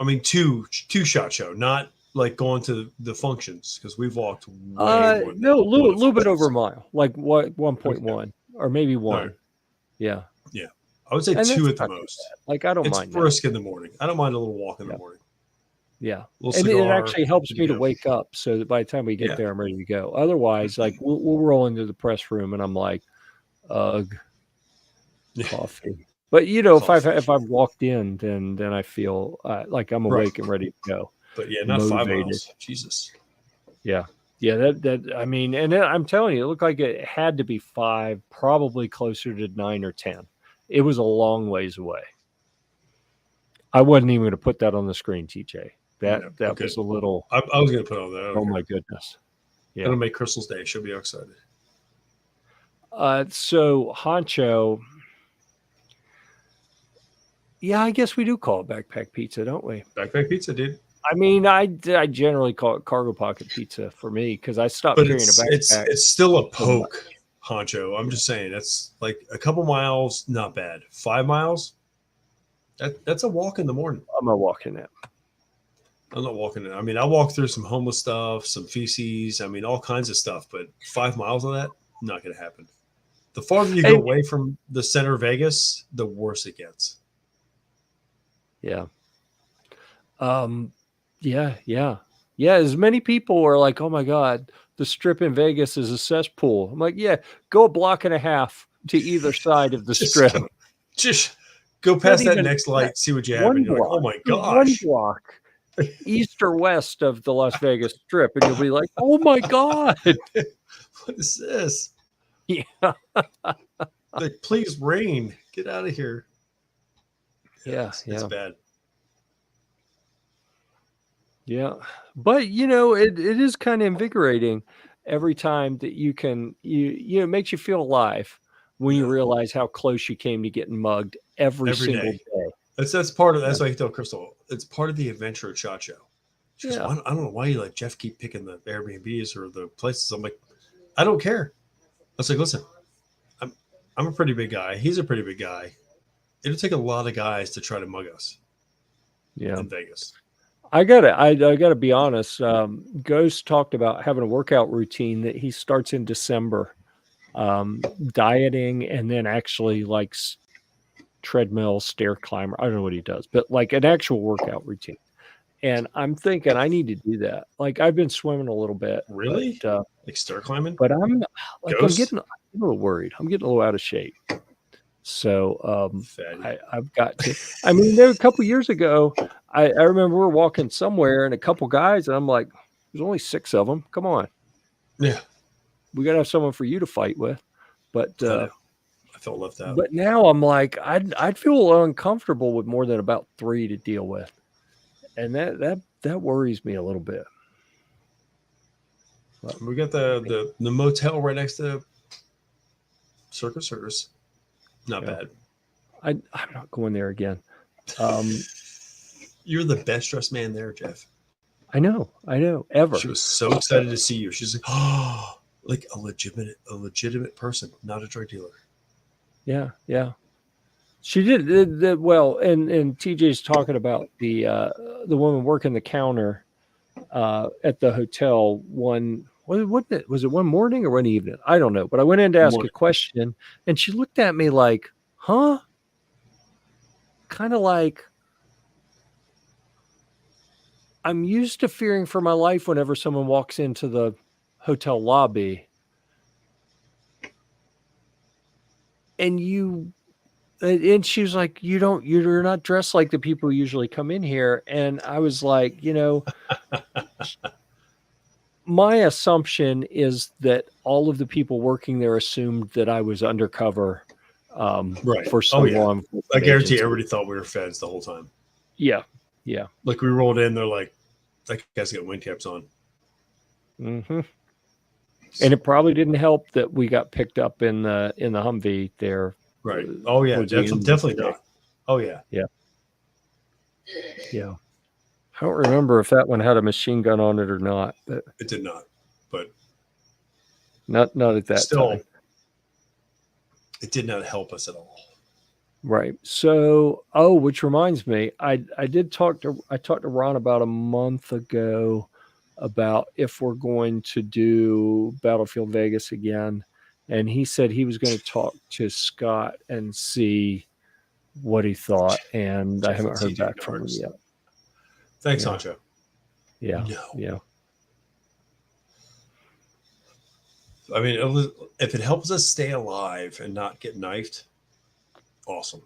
I mean, two SHOT Show, not like going to the functions, because we've walked way more. No, a little bit over a mile, like what 1.1 or maybe 1. Right. Yeah. I would say And 2 that's at the not too most. bad. Like I don't It's mind that. brisk in the morning. I don't mind a little walk in the morning. Yeah. Little And it cigar, actually helps good me to to go. wake up so that by the time we get Yeah. there, I'm ready to go. Otherwise, like we'll roll into the press room and I'm like, ugh, coffee. But you know, Coffee. if I've walked in, then I feel like I'm awake and ready to go. But yeah, not 5 Motivated. miles. Jesus. Yeah. That I mean, and I'm telling you, it looked like it had to be 5, probably closer to 9 or 10. It was a long ways away. I wasn't even going to put that on the screen, TJ. That was a little. I was going to put on that. Oh my goodness! Yeah, it'll make Crystal's day. She'll be excited. So Honcho. Yeah, I guess we do call it backpack pizza, don't we? Backpack pizza, dude. I mean, I generally call it cargo pocket pizza for me because I stopped carrying a backpack. It's still a poke, Honcho. I'm just saying, it's like a couple miles, not bad. 5 miles, that's a walk in the morning. I'm not walking it. I'm not walking it. I mean, I walk through some homeless stuff, some feces. I mean, all kinds of stuff. But 5 miles of that, not going to happen. The farther you go away from the center of Vegas, the worse it gets. Yeah. Yeah. As many people are like, oh my God, the strip in Vegas is a cesspool. I'm like, yeah, go a block and a half to either side of the strip. Just go past that next light, see what you have. And you're like, oh my gosh. 1 block east or west of the Las Vegas Strip. And you'll be like, oh my God. What is this? Yeah. Like, please rain. Get out of here. Yeah. It's bad. Yeah. But you know, it is kind of invigorating every time that you can it makes you feel alive when you realize how close you came to getting mugged every single day. That's part of that's why I tell Crystal, it's part of the adventure at SHOT Show. She goes, I don't know why you let Jeff keep picking the Airbnbs or the places. I'm like, I don't care. I was like, listen, I'm a pretty big guy. He's a pretty big guy. It'll take a lot of guys to try to mug us. Yeah. In Vegas. I gotta be honest. Ghost talked about having a workout routine that he starts in December, dieting and then actually likes treadmill, stair climber. I don't know what he does, but like an actual workout routine. And I'm thinking I need to do that. Like I've been swimming a little bit. Really? But, like stair climbing? But I'm like, I'm getting a little worried. I'm getting a little out of shape. So Fatty. I've got to. I mean, there a couple years ago, I remember we were walking somewhere and a couple guys, and I'm like, "There's only 6 of them. Come on, Yeah, we got to have someone for you to fight with." But I know. I felt left out. but now I'm like, I'd feel uncomfortable with more than about 3 to deal with, and that worries me a little bit. But, We got the motel right next to Circus. Not Yeah. bad. I'm not going there again. You're the best dressed man there, Jeff. I know, ever. She was so excited to see you. She's like, oh, like a legitimate person, not a drug dealer. Yeah, yeah. She did well, and TJ's talking about the woman working the counter at the hotel one. What was it one morning or one evening? I don't know, but I went in to ask a question, and she looked at me like, "Huh?" Kind of like, I'm used to fearing for my life whenever someone walks into the hotel lobby, and she was like, you're not dressed like the people who usually come in here. And I was like, my assumption is that all of the people working there assumed that I was undercover right. for some law enforcement I guarantee agency. everybody thought we were feds the whole time. Yeah. Like we rolled in, they're like, that guy's got wind caps on. Mm-hmm. And it probably didn't help that we got picked up in the Humvee there. Right. Oh yeah, definitely not. Oh yeah. Yeah. I don't remember if that one had a machine gun on it or not, but it did not. But not at that time. It did not help us at all. Right. So, which reminds me, I talked to Ron about a month ago about if we're going to do Battlefield Vegas again, and he said he was going to talk to Scott and see what he thought, and I haven't heard back from him yet. Thanks, Sancho. Yeah. No. Yeah. I mean, if it helps us stay alive and not get knifed, awesome.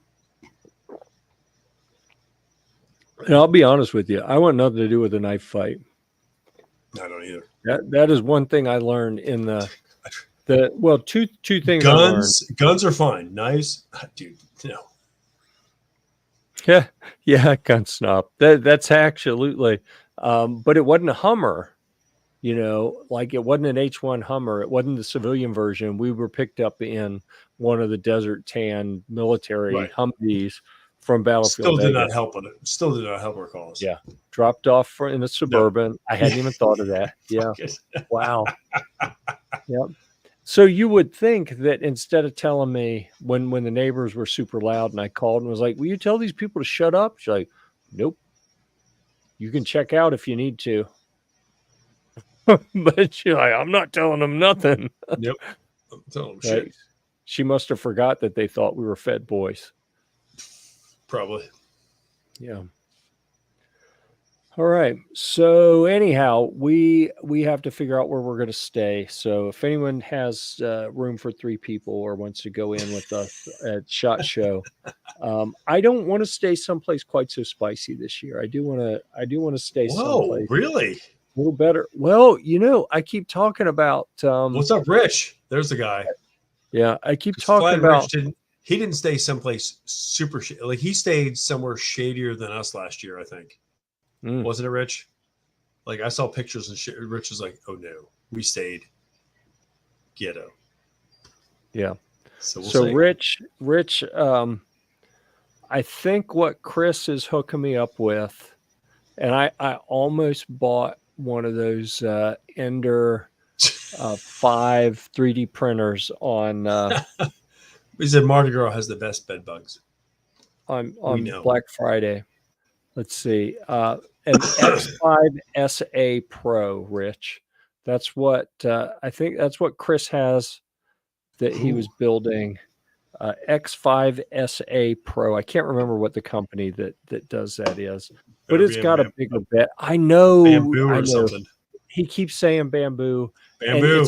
And I'll be honest with you, I want nothing to do with a knife fight. I don't either. That is one thing I learned in two things. Guns are fine. Knives, dude, no. Yeah, gun snob. That's absolutely. But it wasn't a Hummer, like it wasn't an H1 Hummer. It wasn't the civilian version. We were picked up in one of the Desert Tan military Humvees from Battlefield. Still did not help our cause. Yeah, dropped off in a Suburban. No. I hadn't even thought of that. Yeah, wow. Yep. So you would think that instead of telling me when the neighbors were super loud and I called and was like, will you tell these people to shut up? She's like, nope. You can check out if you need to. But she's like, I'm not telling them nothing. Yep. I'm telling them shit. She must have forgot that they thought we were Fed boys. Probably. Yeah. All right. So anyhow, we have to figure out where we're going to stay. So if anyone has room for 3 people or wants to go in with us at SHOT Show, I don't want to stay someplace quite so spicy this year. I do want to stay someplace. Really? A little better. Well, I keep talking about what's up, Rich? There's the guy. Yeah, I keep talking about. He didn't stay someplace super like he stayed somewhere shadier than us last year, I think. Wasn't it, Rich? Like I saw pictures and Rich was like, "Oh no, we stayed ghetto." Yeah. So we'll see. Rich, I think what Chris is hooking me up with, and I almost bought one of those Ender 5 3D printers on. He said Mardi Gras has the best bed bugs on Black Friday. Let's see. An X5 SA Pro, Rich. That's what I think. That's what Chris has that he was building. X5 SA Pro. I can't remember what the company that does that is, but it's got a bigger bed. I know. Bamboo or something. He keeps saying bamboo. Bamboo.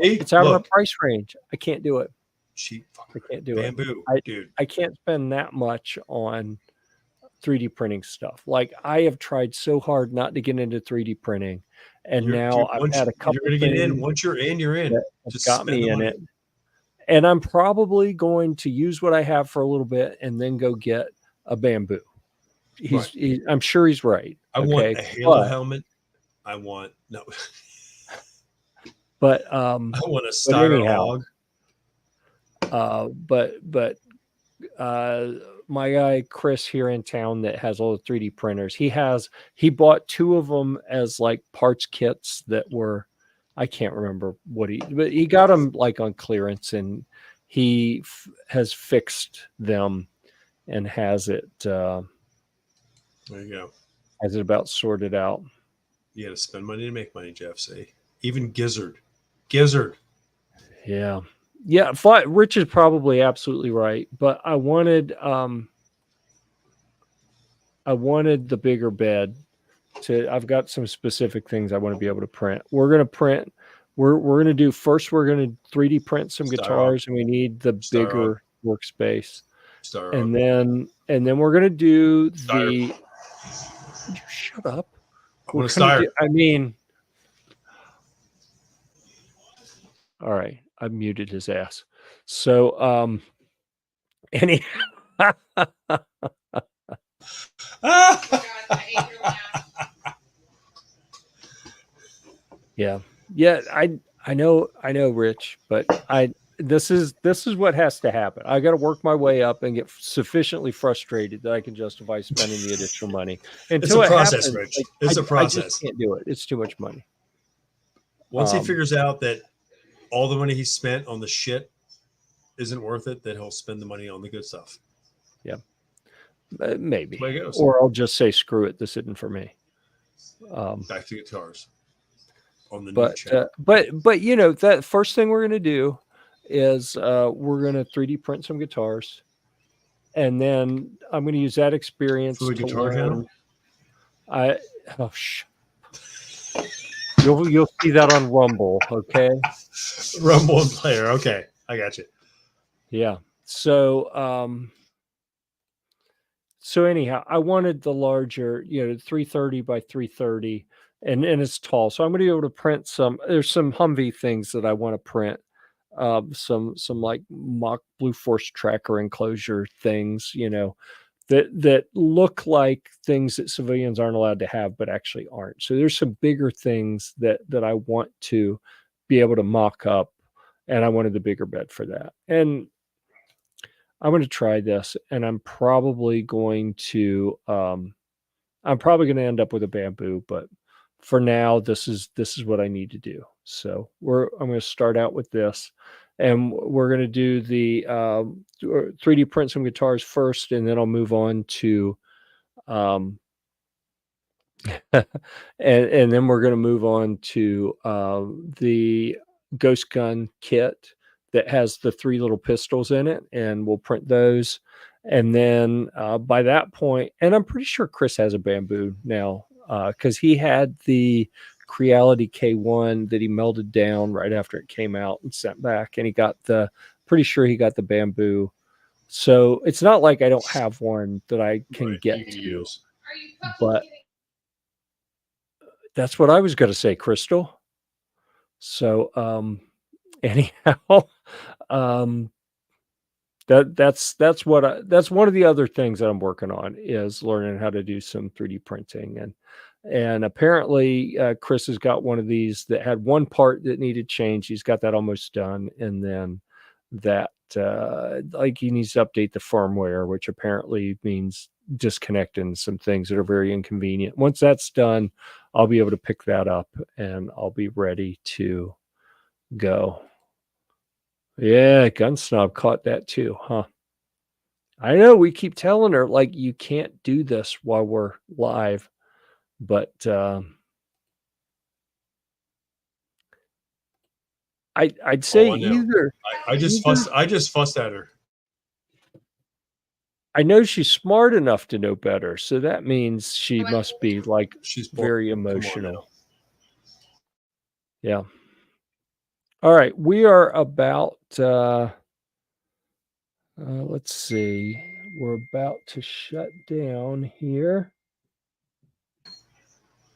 It's out of my price range. I can't do it. cheap I can't do it. bamboo, dude. I can't spend that much on 3D printing stuff. Like I have tried so hard not to get into 3D printing, and now Dude, I've once had a you're couple gonna get in, things once you're in, you're in. that have Just got spend me the in money. it. And I'm probably going to use what I have for a little bit and then go get a bamboo. I'm sure he's right. I want a Halo helmet. I want but I want a but Styro anyhow, hog. My guy Chris here in town that has all the 3D printers, he bought 2 of them as like parts kits that were, I can't remember but he got them like on clearance, and he has fixed them and has it There you go. has it about sorted out. You got to spend money to make money, Jeff. See, even Gizzard. Yeah. Rich is probably absolutely right, but I wanted the bigger bed. I've got some specific things I want to be able to print. We're going to print. We're going to do first. We're going to 3D print some guitars, and we need the bigger workspace. And then we're going to do the. Would you shut up? All right. I muted his ass. So, any. Yeah. I know, Rich, but this is what has to happen. I got to work my way up and get sufficiently frustrated that I can justify spending the additional money. Until it's a process, happens, Rich. It's a process. I just can't do it. It's too much money. Once he figures out that all the money he spent on the shit isn't worth it, then he'll spend the money on the good stuff. Yeah. Maybe. Or I'll just say, screw it. This isn't for me. Back to guitars. On the but that first thing we're going to do is we're going to 3D print some guitars, and then I'm going to use that experience to guitar channel. You'll see that on Rumble, okay? Rumble and Player, okay, I got you. Yeah. So anyhow, I wanted the larger, 330 by 330. And it's tall, so I'm going to be able to print some. There's some Humvee things that I want to print, some like mock Blue Force tracker enclosure things, that look like things that civilians aren't allowed to have, but actually aren't. So there's some bigger things that I want to be able to mock up, and I wanted the bigger bed for that. And I'm going to try this, and I'm probably going to end up with a bamboo, but for now, this is what I need to do. So I'm going to start out with this, and we're going to do the 3D print some guitars first, and then I'll move on to, and then we're going to move on to the Ghost Gun kit that has the 3 little pistols in it, and we'll print those. And then by that point, and I'm pretty sure Chris has a bamboo now, because he had the Creality K1 that he melted down right after it came out and sent back, and pretty sure he got the bamboo. So it's not like I don't have one that I can get to use. But that's what I was going to say, Crystal. So anyhow, that's one of the other things that I'm working on, is learning how to do some 3D printing. And apparently Chris has got one of these that had one part that needed change. He's got that almost done, and then that like he needs to update the firmware, which apparently means disconnecting some things that are very inconvenient. Once that's done, I'll be able to pick that up, and I'll be ready to go. Yeah, Gun Snob caught that too, huh? I know we keep telling her, like, you can't do this while we're live, but I'd say either. I just fussed at her. I know she's smart enough to know better, so that means she must be like she's very emotional. Yeah. All right, we are about Let's see. We're about to shut down here.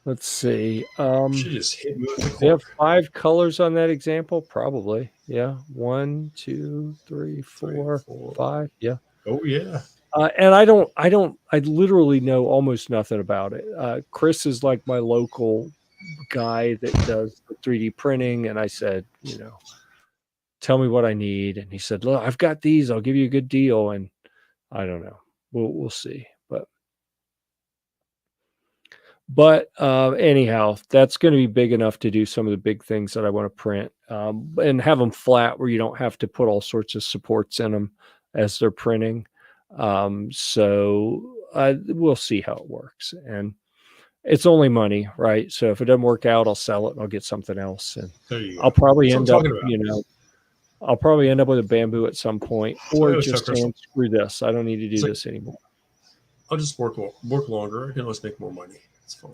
Let's see. Should just hit me with the They have cork. 5 colors on that example, probably. Yeah, 1, 2, 3, 4, 4. 5. Yeah. Oh yeah. And I literally know almost nothing about it. Chris is like my local guy that does the 3D printing, and I said, tell me what I need, and he said, look, I've got these. I'll give you a good deal, and I don't know. We'll see, but anyhow, that's going to be big enough to do some of the big things that I want to print, and have them flat where you don't have to put all sorts of supports in them as they're printing. So we'll see how it works, and it's only money, right? So if it doesn't work out, I'll sell it and I'll get something else, and There you go. I'll probably That's what end I'm up, talking about. I'll probably end up with a bamboo at some point, So I or always tell just Crystal, saying, screw this, I don't need to do it's like, this anymore. I'll just work longer and let's make more money. It's fine.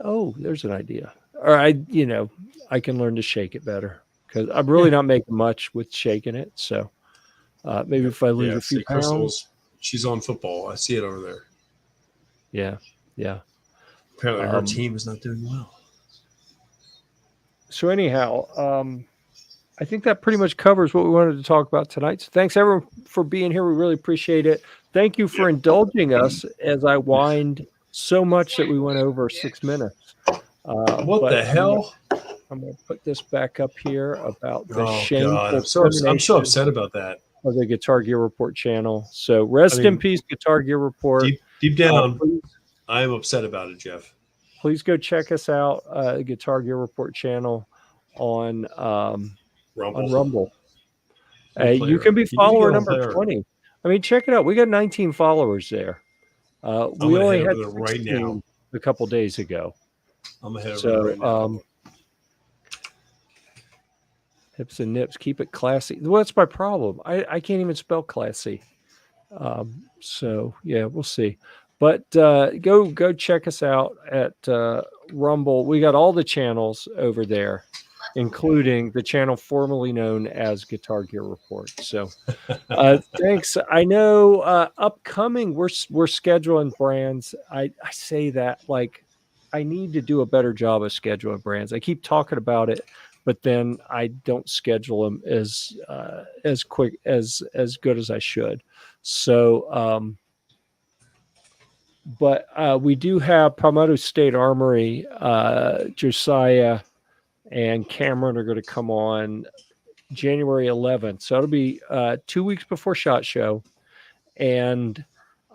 Oh, there's an idea. Or I can learn to shake it better, because I'm really not making much with shaking it. So maybe if I lose a few See, pounds. Crystal's, she's on football. I see it over there. Yeah. Apparently her team is not doing well. So anyhow, I think that pretty much covers what we wanted to talk about tonight. So thanks everyone for being here. We really appreciate it. Thank you for indulging us as I whined so much that we went over 6 minutes. What the hell? I'm going to put this back up here about the God, shameful I'm so upset about that. of the Guitar Gear Report channel. So rest in peace, Guitar Gear Report. Deep down, I am upset about it, Jeff. Please go check us out, the Guitar Gear Report channel on Rumble. You can be follower number 20. I mean, check it out. We got 19 followers there. We only had 16 right now. A couple days ago. I'm gonna head over right now. Hips and nips, keep it classy. Well, that's my problem. I can't even spell classy. So yeah, we'll see. But go check us out at Rumble. We got all the channels over there, including the channel formerly known as Guitar Gear Report. So thanks. I know upcoming we're scheduling brands. I say that like I need to do a better job of scheduling brands. I keep talking about it, but then I don't schedule them as quick as good as I should. So but we do have Palmetto State Armory, Josiah and Cameron are going to come on January 11th. So it'll be 2 weeks before SHOT Show. And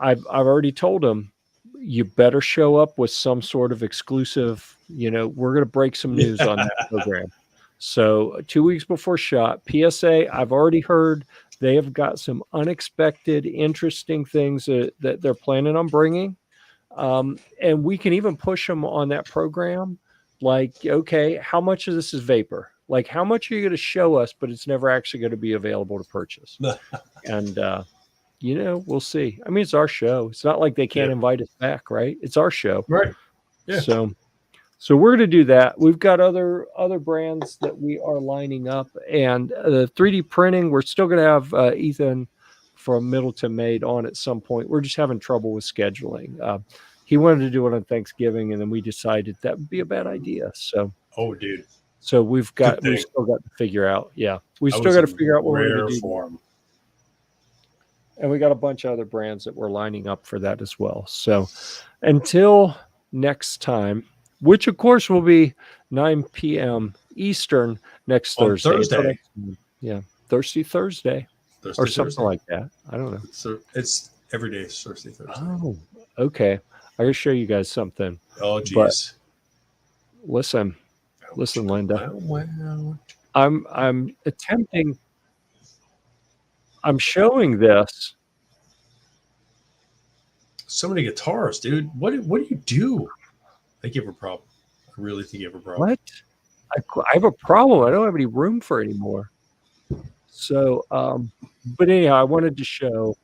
I've already told them, you better show up with some sort of exclusive, we're going to break some news on that program. So 2 weeks before SHOT, PSA, I've already heard they have got some unexpected, interesting things that they're planning on bringing. And we can even push them on that program. Like, okay, how much of this is vapor? Like, how much are you going to show us, but it's never actually going to be available to purchase? And, we'll see. I mean, it's our show. It's not like they can't invite us back, right? It's our show. Right. Yeah. So we're going to do that. We've got other brands that we are lining up. And the 3D printing, we're still going to have Ethan from Middleton Made on at some point. We're just having trouble with scheduling. He wanted to do it on Thanksgiving, and then we decided that would be a bad idea. So, dude. So we've still got to figure out. Yeah, we still got to figure out what we're going to do. And we got a bunch of other brands that we're lining up for that as well. So until next time, which of course will be 9 p.m. Eastern next Thursday. Yeah, Thirsty Thursday. Or something like that. I don't know. It's every day Thursday. Oh, okay. I gotta show you guys something. Oh, geez. Listen, Linda. I'm attempting. I'm showing this. So many guitars, dude. What do you do? I think you have a problem. I really think you have a problem. What? I have a problem. I don't have any room for any more. So, but anyhow, I wanted to show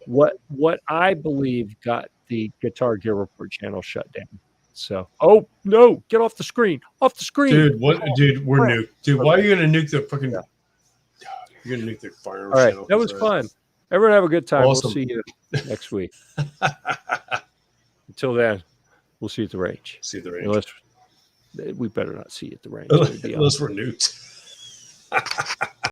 what I believe got the Guitar Gear Report channel shut down. So, oh no, get off the screen! Off the screen, dude. What, dude? We're nuked, dude. Why are you gonna nuke the fucking? You're gonna nuke the fire. All right, that was fun. Everyone have a good time. Awesome. We'll see you next week. Until then, we'll see you at the range. See the range. Unless we better not see you at the range. Unless we're nuked.